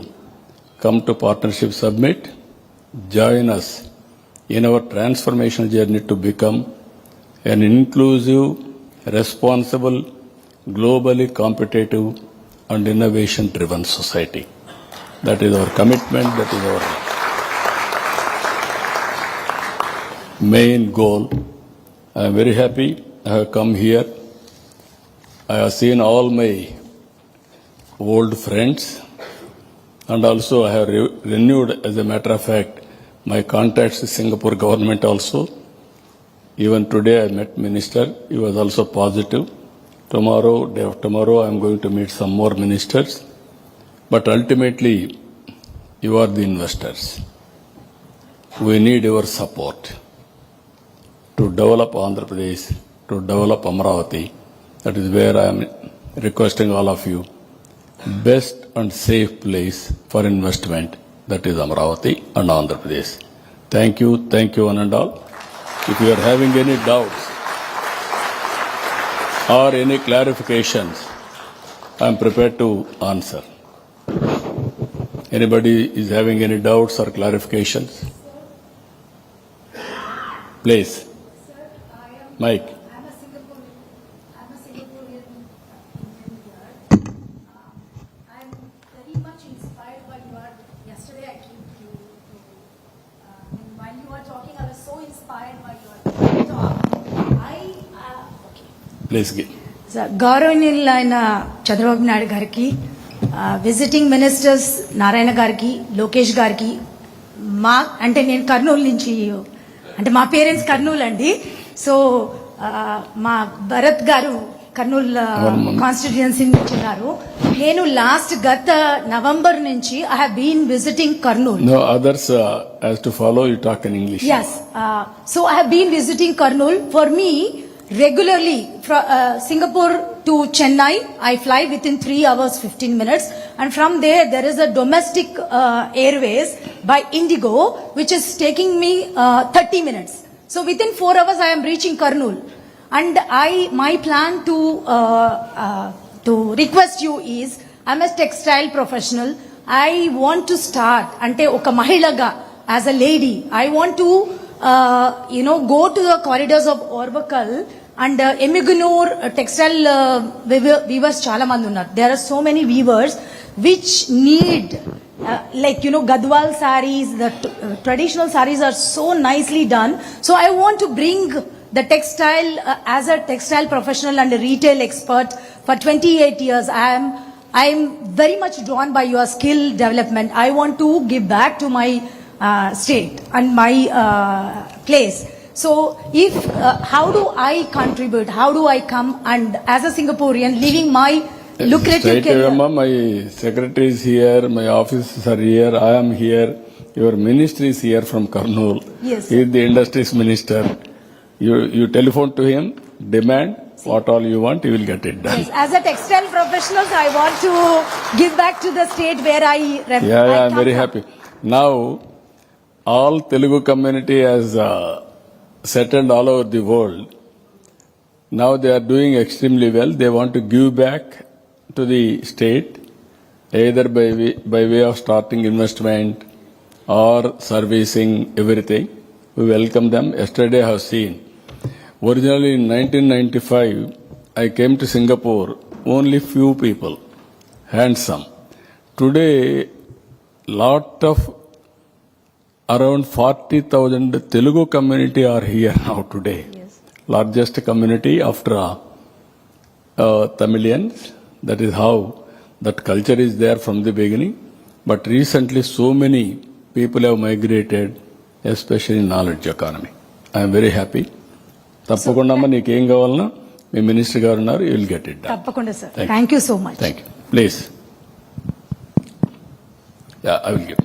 come to Partnership Summit, join us in our transformational journey to become an inclusive, responsible, globally competitive and innovation-driven society. That is our commitment, that is our main goal. I am very happy I have come here. I have seen all my old friends and also I have renewed, as a matter of fact, my contacts with Singapore government also. Even today I met minister, he was also positive. Tomorrow, day after tomorrow, I am going to meet some more ministers. But ultimately, you are the investors. We need your support to develop Andhra Pradesh, to develop Amravati. That is where I am requesting all of you. Best and safe place for investment, that is Amravati and Andhra Pradesh. Thank you one and all. If you are having any doubts or any clarifications, I am prepared to answer. Anybody is having any doubts or clarifications? Please. Sir, Mike. I'm a Singaporean here. I'm very much inspired by your. Yesterday I came to and while you were talking, I was so inspired by your talk. Please give. గౌరవనీయులైన చంద్రబాబు నాయుడు గారికి, visiting ministers Narayana గారికి, లోకేష్ గారికి, అంటే నేను కర్నూలు నుంచి, అంటే మా parents Kurnool అండి. సో మా భరత్ గారు కర్నూలు కాన్స్టిట్యుయెన్సీ నుంచి ఉన్నారు. నేను గత నవంబర్ నుంచి I have been visiting Kurnool. No, others has to follow, you talk in English. Yes. So I have been visiting Kurnool. For me, regularly from Singapore to Chennai, I fly within 3 hours 15 minutes, and from there is a domestic airways by Indigo which is taking me 30 minutes. So within 4 hours I am reaching Kurnool. And my plan to request you is, I'm a textile professional. I want to start, ante oka mahilaga, as a lady, I want to, go to the corridors of Orvakal and Emigunur textile weavers chala mandi unnaru. There are so many weavers which need, Gadwal sarees, the traditional sarees are so nicely done. So I want to bring the textile, as a textile professional and a retail expert for 28 years. I am very much drawn by your skill development. I want to give back to my state and my place. So how do I contribute? How do I come and, as a Singaporean, living my lucrative career? My secretary is here, my officers are here, I am here, your ministry is here from Kurnool. Yes. He is the industries minister. You telephone to him, demand what all you want, you will get it done. Yes. As a textile professional, I want to give back to the state where I I'm very happy. Now, all Telugu community has settled all over the world. Now they are doing extremely well. They want to give back to the state, either by way of starting investment or servicing everything. We welcome them. Yesterday I have seen. Originally in 1995, I came to Singapore, only few people, handsome. Today, lot of around 40,000 Telugu community are here now today. Yes. Largest community after Tamilians. That is how that culture is there from the beginning. But recently so many people have migrated, especially in knowledge economy. I am very happy. తప్పకుండా నీకు ఏం కావాలన్నా మీ minister గారు ఉన్నారు, you will get it done. తప్పకుండా sir. Thank you so much. Thank you. Please. I will give.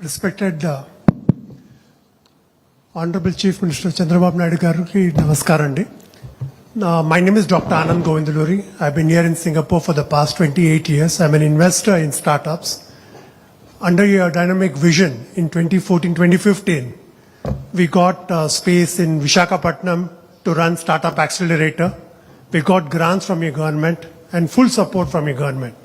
Respected Honorable Chief Minister Chandrababunaidu gariki namaskaram andi. My name is Dr. Anand Govindaluri. I've been here in Singapore for the past 28 years. I'm an investor in startups. Under your dynamic vision in 2014-2015, we got space in Visakhapatnam to run Startup Accelerator. We got grants from your government and full support from your government.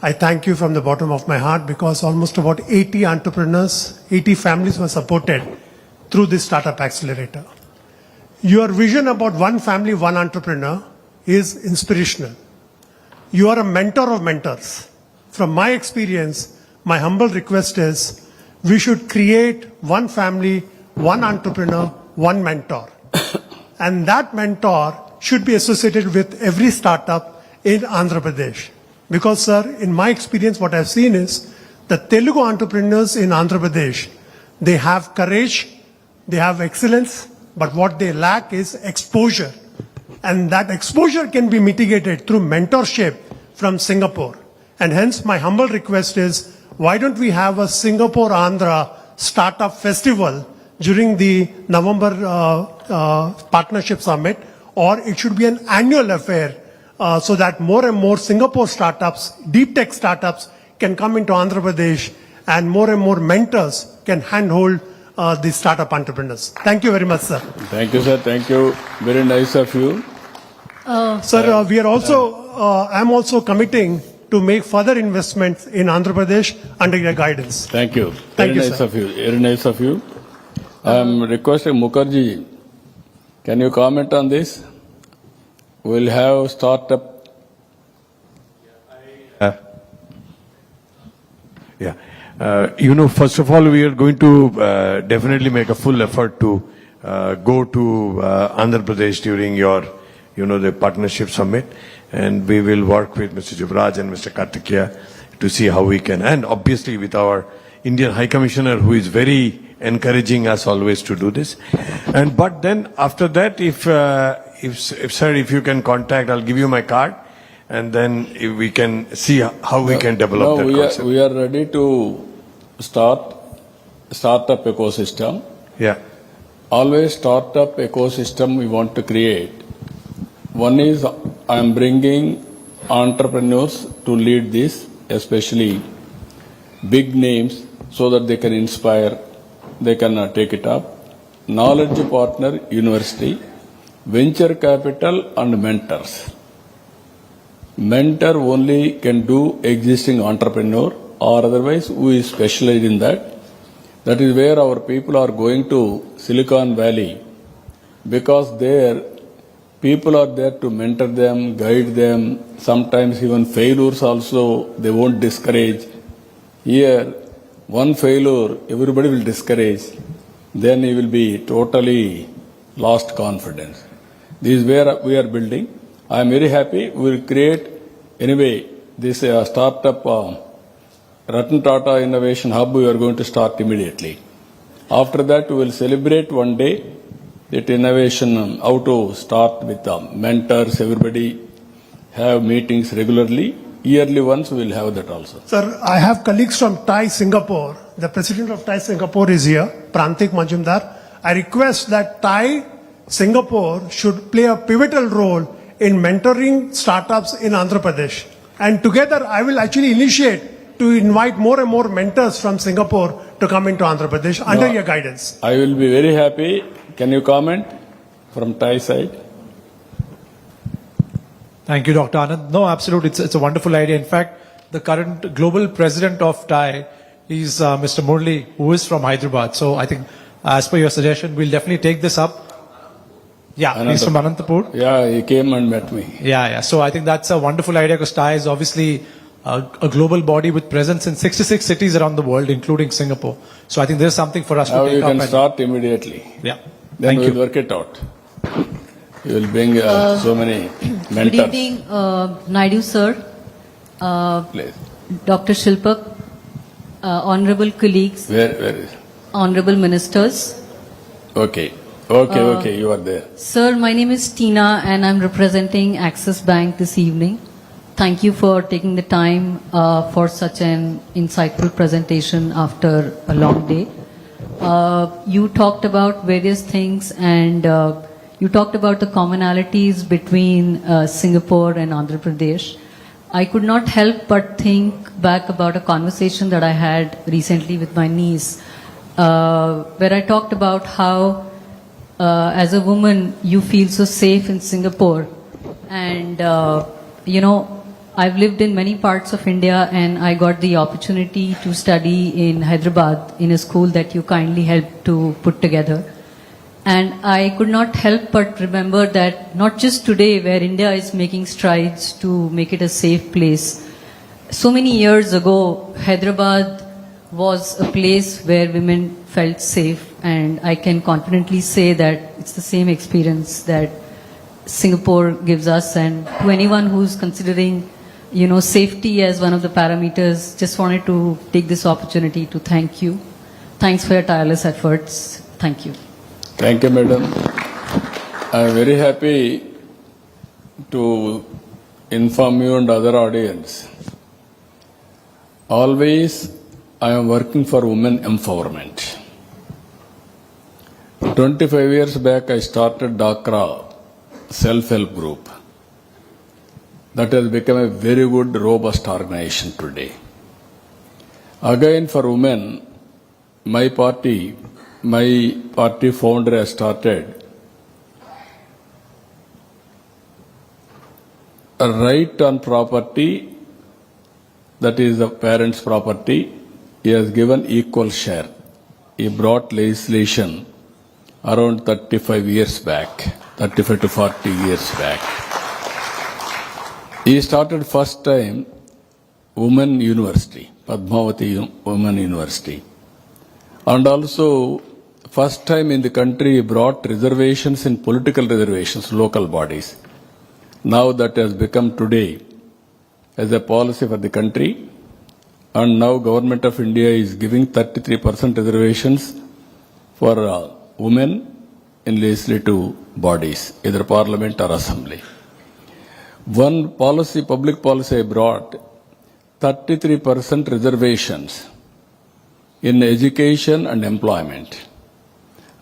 I thank you from the bottom of my heart because almost about 80 entrepreneurs, 80 families were supported through this Startup Accelerator. Your vision about one family, one entrepreneur is inspirational. You are a mentor of mentors. From my experience, my humble request is we should create one family, one entrepreneur, one mentor. And that mentor should be associated with every startup in Andhra Pradesh. Because, sir, in my experience, what I've seen is the Telugu entrepreneurs in Andhra Pradesh, they have courage, they have excellence, but what they lack is exposure. And that exposure can be mitigated through mentorship from Singapore. And hence, my humble request is, why don't we have a Singapore-Andhra Startup Festival during the November Partnership Summit, or it should be an annual affair so that more and more Singapore startups, deep tech startups can come into Andhra Pradesh and more mentors can handhold the startup entrepreneurs. Thank you very much, sir. Thank you, sir. Thank you. Very nice of you. Sir, we are also, I'm also committing to make further investments in Andhra Pradesh under your guidance. Thank you. Thank Very you, nice sir. of you. Very nice of you. I am requesting Mukherjee, can you comment on this? We'll have startup. First of all, we are going to definitely make a full effort to go to Andhra Pradesh during your, the partnership summit, and we will work with Mr. Jubraj and Mr. Kartikeya to see how we can, and obviously with our Indian High Commissioner, who is very encouraging us always to do this. But then after that, if sir, if you can contact, I'll give you my card, and then if we can see how we can develop that concept. We are ready to start startup ecosystem. Yeah. Always startup ecosystem we want to create. One is I am bringing entrepreneurs to lead this, especially big names, so that they can inspire they can take it up. Knowledge partner, university, venture capital and mentors. Mentor only can do existing entrepreneur or otherwise who is specialized in that. That is where our people are going to Silicon Valley, because there people are there to mentor them, guide them, sometimes even failures also they won't discourage. Here, one failure, everybody will discourage. Then he will be totally lost confidence. This is where we are building. I am very happy. We will create, anyway, this startup Ratan Tata Innovation Hub we are going to start immediately. After that, we will celebrate one day that innovation, how to start with mentors, everybody have meetings regularly. Yearly once we will have that also. Sir, I have colleagues from Thai Singapore. The president of Thai Singapore is here, Prantik Majumdar. I request that Thai Singapore should play a pivotal role in mentoring startups in Andhra Pradesh. And together, I will actually initiate to invite more and more mentors from Singapore to come into Andhra Pradesh under your guidance. I will be very happy. Can you comment from Thai side? Thank you, Dr. Anand. No, absolutely. It's a wonderful idea. In fact, the current global president of Thai is Mr. Murli, who is from Hyderabad. So I think, as per your suggestion, we'll definitely take this up. Yeah, he's from Anantapur. Yeah, he came and met me. Yeah. So I think that's a wonderful idea because Thai is obviously a global body with presence in 66 cities around the world, including Singapore. So I think there's something for us Now to take you up. can start immediately. Yeah. Then Thank we you. will work it out. You will bring so many mentors. Good evening, Naidu sir, Please. Dr. Shilpak, honorable colleagues, Where is? honorable ministers. Okay, you are there. Sir, my name is Tina and I'm representing Axis Bank this evening. Thank you for taking the time for such an insightful presentation after a long day. You talked about various things and you talked about the commonalities between Singapore and Andhra Pradesh. I could not help but think back about a conversation that I had recently with my niece, where I talked about how, as a woman, you feel so safe in Singapore. And, I've lived in many parts of India and I got the opportunity to study in Hyderabad in a school that you kindly helped to put together. And I could not help but remember that not just today where India is making strides to make it a safe place, so many years ago, Hyderabad was a place where women felt safe, and I can confidently say that it's the same experience that Singapore gives us. And to anyone who's considering, safety as one of the parameters, just wanted to take this opportunity to thank you. Thanks for your tireless efforts. Thank you. Thank you, madam. I am very happy to inform you and other audience. Always I am working for women empowerment. 25 years back I started Dhakra self-help group. That has become a very good, robust organization today. Again for women, my party founder has started a right on property, that is the parents' property. He has given equal share. He brought legislation around 35 years back, 35 to 40 years back. He started first time Women University, Padmavati Women University. And also first time in the country he brought reservations in political reservations, local bodies. Now that has become today as a policy for the country. And now Government of India is giving 33% reservations for women in legislative bodies, either parliament or assembly. One policy, public policy I brought, 33% reservations in education and employment.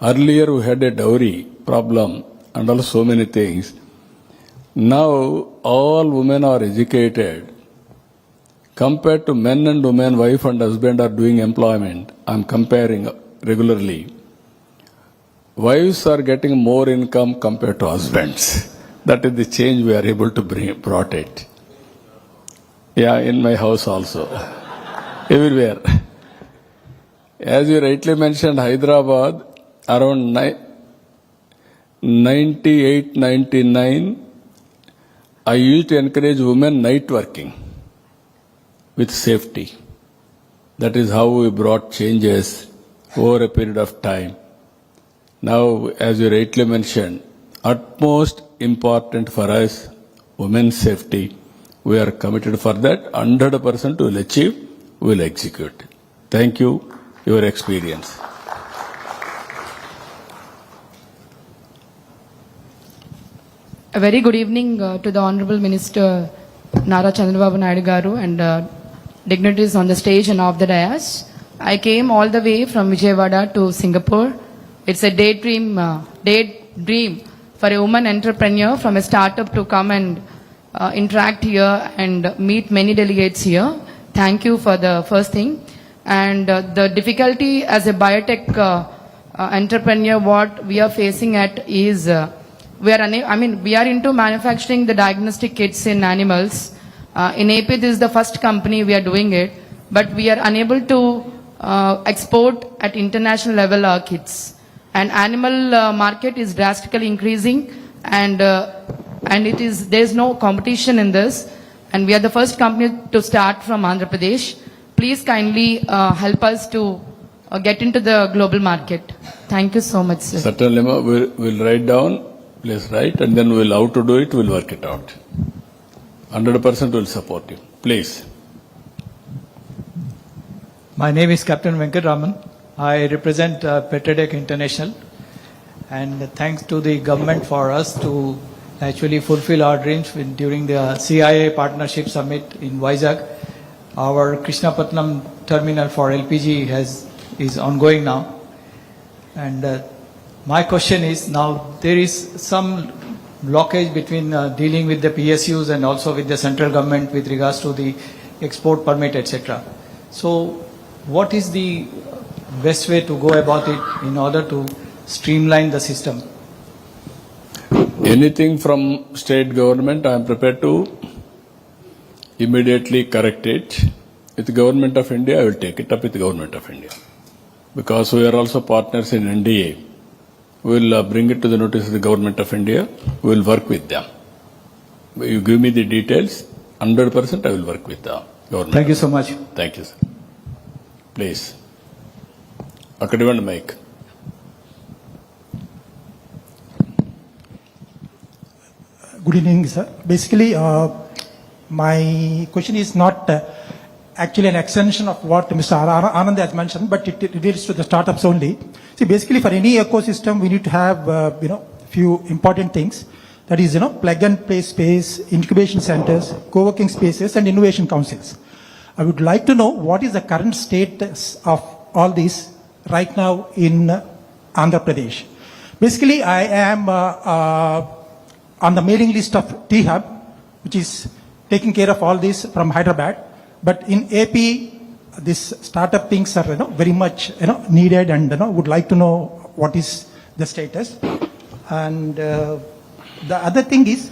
Earlier we had a dowry problem and also so many things. Now all women are educated. Compared to men and women, wife and husband are doing employment. I am comparing regularly, wives are getting more income compared to husbands. That is the change we are able to brought it. Yeah, in my house also. Everywhere. As you rightly mentioned, Hyderabad, around 98, 99, I used to encourage women night working with safety. That is how we brought changes over a period of time. Now, as you rightly mentioned, utmost important for us, women's safety. We are committed for that. 100% we will achieve, we will execute. Thank you, your experience. A very good evening to the Honorable Minister Nara Chandrababunaidu garu and dignitaries on the stage and off the dais. I came all the way from Vijayawada to Singapore. It's a daydream for a woman entrepreneur from a startup to come and interact here and meet many delegates here. Thank you for the first thing. And the difficulty as a biotech entrepreneur, what we are facing at is we are into manufacturing the diagnostic kits in animals. In AP, this is the first company we are doing it, but we are unable to export at international level our kits. And animal market is drastically increasing, and there is no competition in this. And we are the first company to start from Andhra Pradesh. Please kindly help us to get into the global market. Thank you so much, sir. Certainly, we'll write down. Please write, and then we'll how to do it. We'll work it out. 100% will support you. Please. My name is Captain Venkataraman. I represent Petradec International, and thanks to the government for us to actually fulfill our dreams during the CIA Partnership Summit in Vizag. Our Krishnapatnam terminal for LPG is ongoing now, and my question is, now there is some blockage between dealing with the PSUs and also with the central government with regards to the export permit, etc. So what is the best way to go about it in order to streamline the system? Anything from state government, I am prepared to immediately correct it. With the Government of India, I will take it up with the Government of India. Because we are also partners in NDA. We will bring it to the notice of the Government of India. We will work with them. You give me the details, 100% I will work with the government. Thank you so much. Thank you, sir. Please. Akadivan mic. Good evening, sir. Basically, my question is not actually an extension of what Mr. Anand has mentioned, but it relates to the startups only. See, basically, for any ecosystem, we need to have, few important things. That is, plug and play space, incubation centers, co-working spaces, and innovation councils. I would like to know what is the current status of all these right now in Andhra Pradesh. Basically, I am on the mailing list of T-Hub, which is taking care of all this from Hyderabad. But in AP, these startup things are very much needed, and would like to know what is the status. And the other thing is,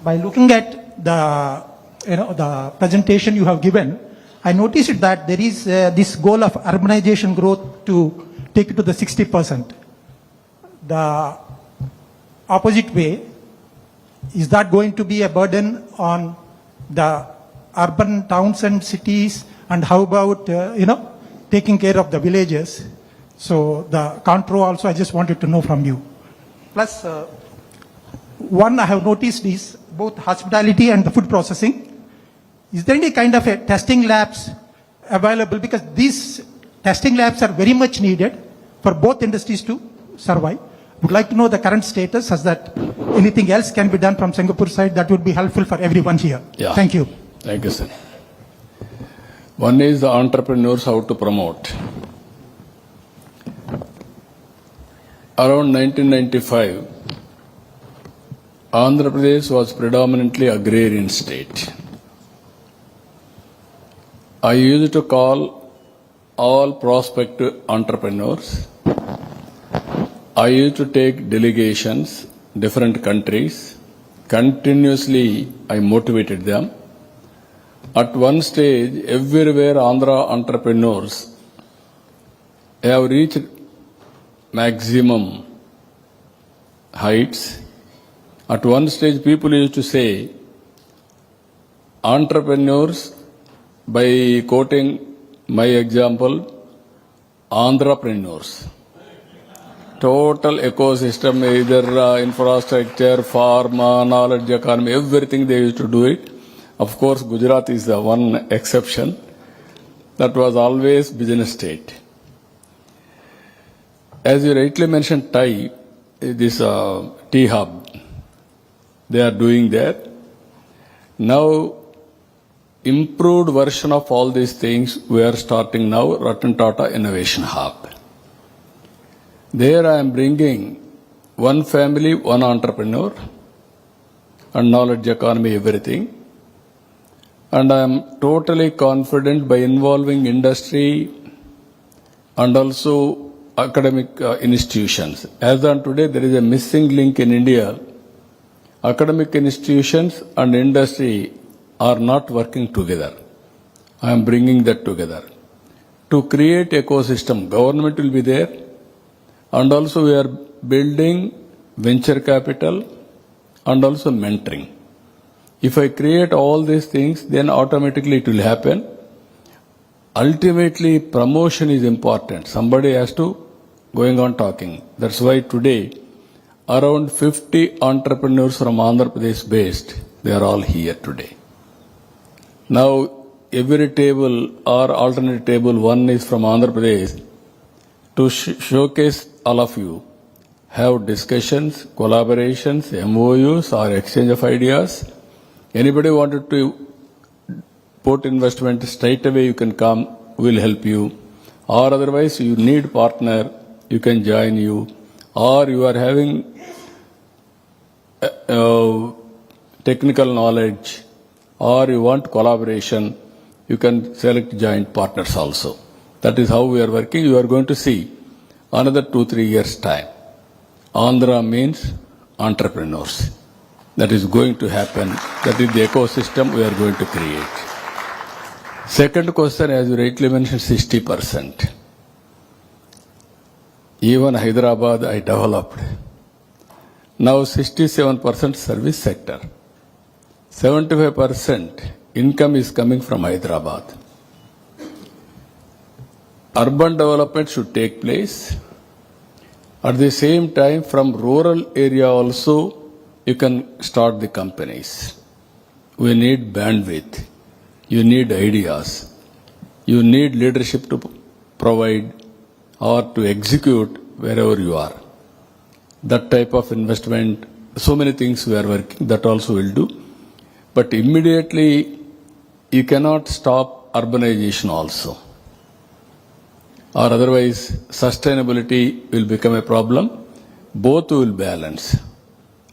by looking at the the presentation you have given, I noticed that there is this goal of urbanization growth to take it to the 60%. The opposite way, is that going to be a burden on the urban towns and cities? And how about, taking care of the villages? So the contour also, I just wanted to know from you. Plus, one I have noticed is both hospitality and the food processing. Is there any kind of a testing labs available? Because these testing labs are very much needed for both industries to survive. Would like to know the current status, as that anything else can be done from Singapore side that would be helpful for everyone here. Yeah. Thank you. Thank you, sir. One is the entrepreneurs, how to promote. Around 1995, Andhra Pradesh was predominantly agrarian state. I used to call all prospective entrepreneurs. I used to take delegations, different countries. Continuously, I motivated them. At one stage, everywhere Andhra entrepreneurs have reached maximum heights. At one stage, people used to say, entrepreneurs, by quoting my example, andhrapreneurs. Total ecosystem, either infrastructure, pharma, knowledge economy, everything they used to do it. Of course, Gujarat is the one exception. That was always business state. As you rightly mentioned, Thai, this tea hub, they are doing that. Now, improved version of all these things, we are starting now, Ratan Tata Innovation Hub. There I am bringing one family, one entrepreneur, and knowledge economy, everything. And I am totally confident by involving industry and also academic institutions. As on today, there is a missing link in India. Academic institutions and industry are not working together. I am bringing that together. To create ecosystem, government will be there, and also we are building venture capital and also mentoring. If I create all these things, then automatically it will happen. Ultimately, promotion is important. Somebody has to going on talking. That's why today, around 50 entrepreneurs from Andhra Pradesh based, they are all here today. Now, every table or alternate table, one is from Andhra Pradesh, to showcase all of you, have discussions, collaborations, MOUs or exchange of ideas. Anybody wanted to put investment, straight away you can come, we'll help you. Or otherwise you need partner, you can join you. Or you are having technical knowledge, or you want collaboration, you can select joint partners also. That is how we are working. You are going to see another 2-3 years' time. Andhra means entrepreneurs. That is going to happen. That is the ecosystem we are going to create. Second question, as you rightly mentioned, 60%. Even Hyderabad I developed. Now 67% service sector. 75% income is coming from Hyderabad. Urban development should take place. At the same time, from rural area also, you can start the companies. We need bandwidth. You need ideas. You need leadership to provide or to execute wherever you are. That type of investment, so many things we are working, that also will do. But immediately, you cannot stop urbanization also. Or otherwise, sustainability will become a problem. Both will balance.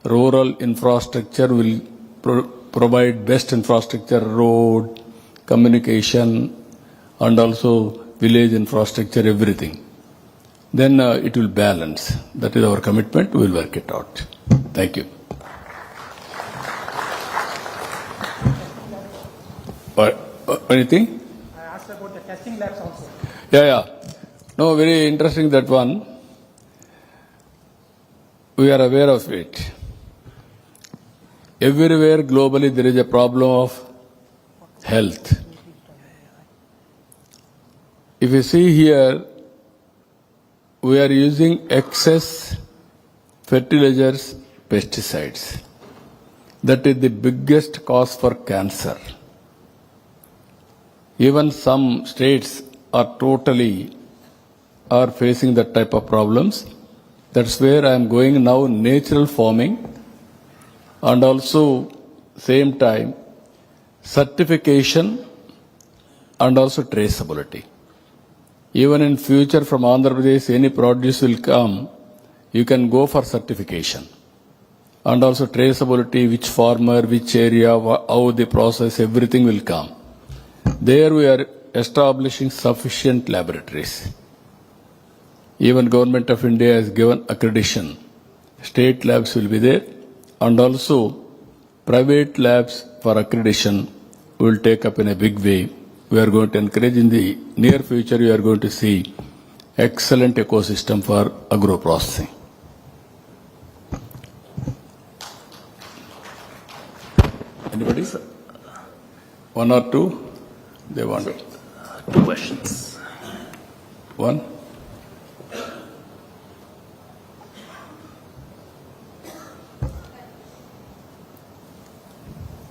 Rural infrastructure will provide best infrastructure, road, communication, and also village infrastructure, everything. Then it will balance. That is our commitment. We will work it out. Thank you. Anything? I asked about the testing labs also. Yeah. No, very interesting that one. We are aware of it. Everywhere globally there is a problem of health. If you see here, we are using excess fertilizers, pesticides. That is the biggest cause for cancer. Even some states are facing that type of problems. That's where I am going now, natural farming, and also same time certification and also traceability. Even in future from Andhra Pradesh, any produce will come, you can go for certification. And also traceability, which farmer, which area, how the process, everything will come. There we are establishing sufficient laboratories. Even Government of India has given accreditation. State labs will be there, and also private labs for accreditation will take up in a big way. We are going to encourage in the near future, you are going to see excellent ecosystem for agro-processing. Anybody? One or two? They want. Two questions. One?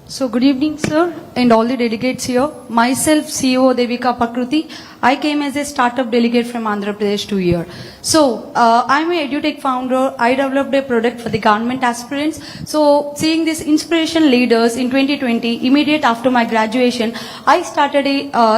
So good evening, sir, and all the delegates here. Myself, CEO Devika Pakruti. I came as a startup delegate from Andhra Pradesh 2 years. So I'm a edutech founder. I developed a product for the government aspirants. So seeing these inspiration leaders in 2020, immediate after my graduation, I started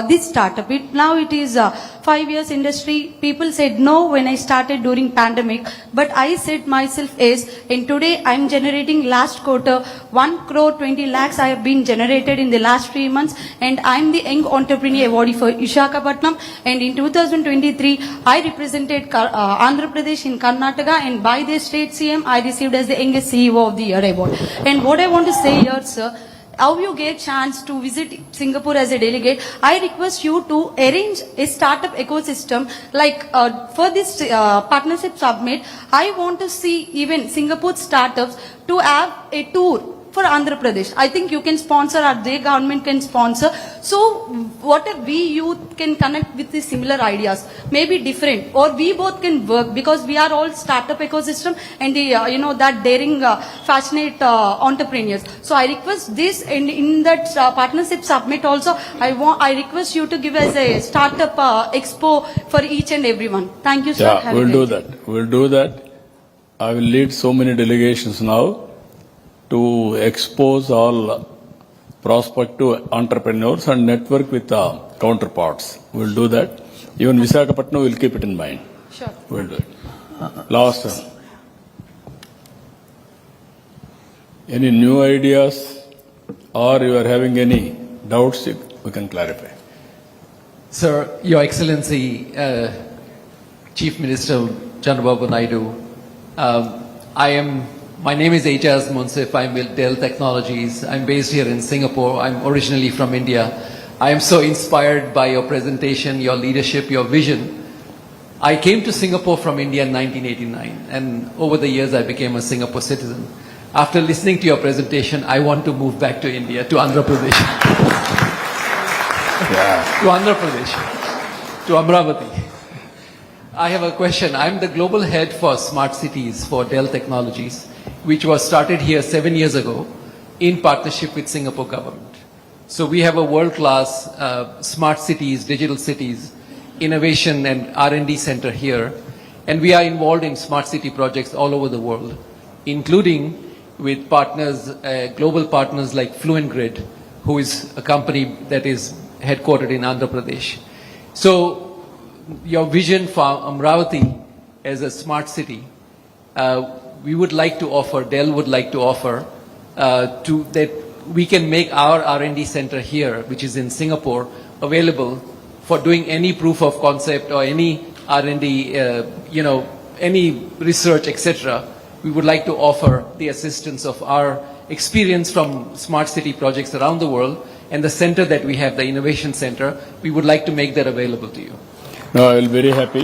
this startup. Now it is 5 years industry. People said no when I started during pandemic, but I said myself yes. And today I'm generating last quarter 1 crore 20 lakhs I have been generated in the last 3 months, and I'm the young entrepreneur awardee for Visakhapatnam. And in 2023, I represented Andhra Pradesh in Karnataka, and by the state CM, I received as the youngest CEO of the year award. And what I want to say here, sir, how you get chance to visit Singapore as a delegate, I request you to arrange a startup ecosystem like for this partnership summit. I want to see even Singapore startups to have a tour for Andhra Pradesh. I think you can sponsor, or the government can sponsor. So what if we youth can connect with the similar ideas, maybe different, or we both can work, because we are all startup ecosystem and the that daring, passionate entrepreneurs. So I request this, and in that partnership summit also, I request you to give us a startup expo for each and everyone. Thank you, sir. Yeah, Have a we'll great do day. that. We'll do that. I will lead so many delegations now to expose all prospective entrepreneurs and network with counterparts. We'll do that. Even Visakhapatnam will keep it in mind. Sure. We'll do it. Last one. Any new ideas, or you are having any doubts, we can clarify. Sir, Your Excellency, Chief Minister Chandrababunaidu, my name is Ejaz Munsif. I'm with Dell Technologies. I'm based here in Singapore. I'm originally from India. I am so inspired by your presentation, your leadership, your vision. I came to Singapore from India in 1989, and over the years I became a Singapore citizen. After listening to your presentation, I want to move back to India, to Andhra Pradesh. To Andhra Pradesh, to Amravati. I have a question. I'm the global head for smart cities for Dell Technologies, which was started here 7 years ago in partnership with Singapore government. So we have a world-class smart cities, digital cities, innovation and R&D center here, and we are involved in smart city projects all over the world, including with partners, global partners like Fluent Grid, who is a company that is headquartered in Andhra Pradesh. So your vision for Amravati as a smart city, we would like to offer, Dell would like to offer, that we can make our R&D center here, which is in Singapore, available for doing any proof of concept or any R&D, any research, etc. We would like to offer the assistance of our experience from smart city projects around the world, and the center that we have, the innovation center, we would like to make that available to you. No, I will be very happy.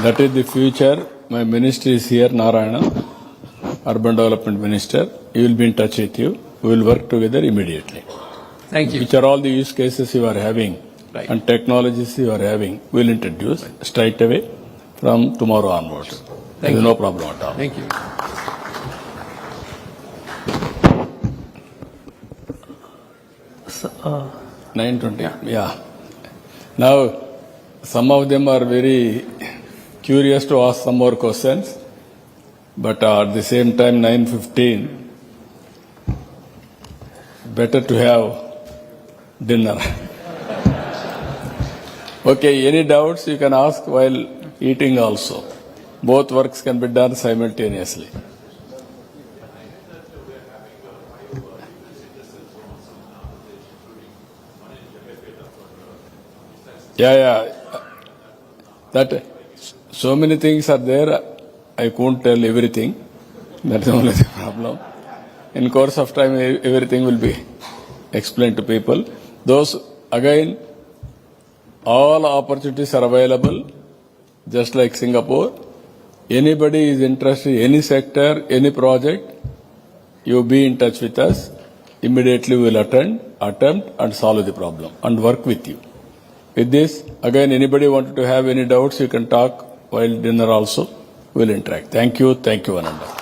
That is the future. My minister is here, Narayana, Urban Development Minister. He will be in touch with you. We will work together immediately. Thank you. Which are all the use cases you are having, Right. and technologies you are having, we will introduce straight away from tomorrow onwards. There is no problem at all. Thank you. So, 9:20. Yeah. Now, some of them are very curious to ask some more questions, but at the same time, 9:15, better to have dinner. Okay, any doubts you can ask while eating also. Both works can be done simultaneously. Yeah. That so many things are there. I can't tell everything. That's only the problem. In course of time, everything will be explained to people. Those, again, all opportunities are available, just like Singapore. Anybody is interested in any sector, any project, you be in touch with us. Immediately we will attempt and solve the problem and work with you. With this, again, anybody wanted to have any doubts, you can talk while dinner also. We'll interact. Thank you, Ananda.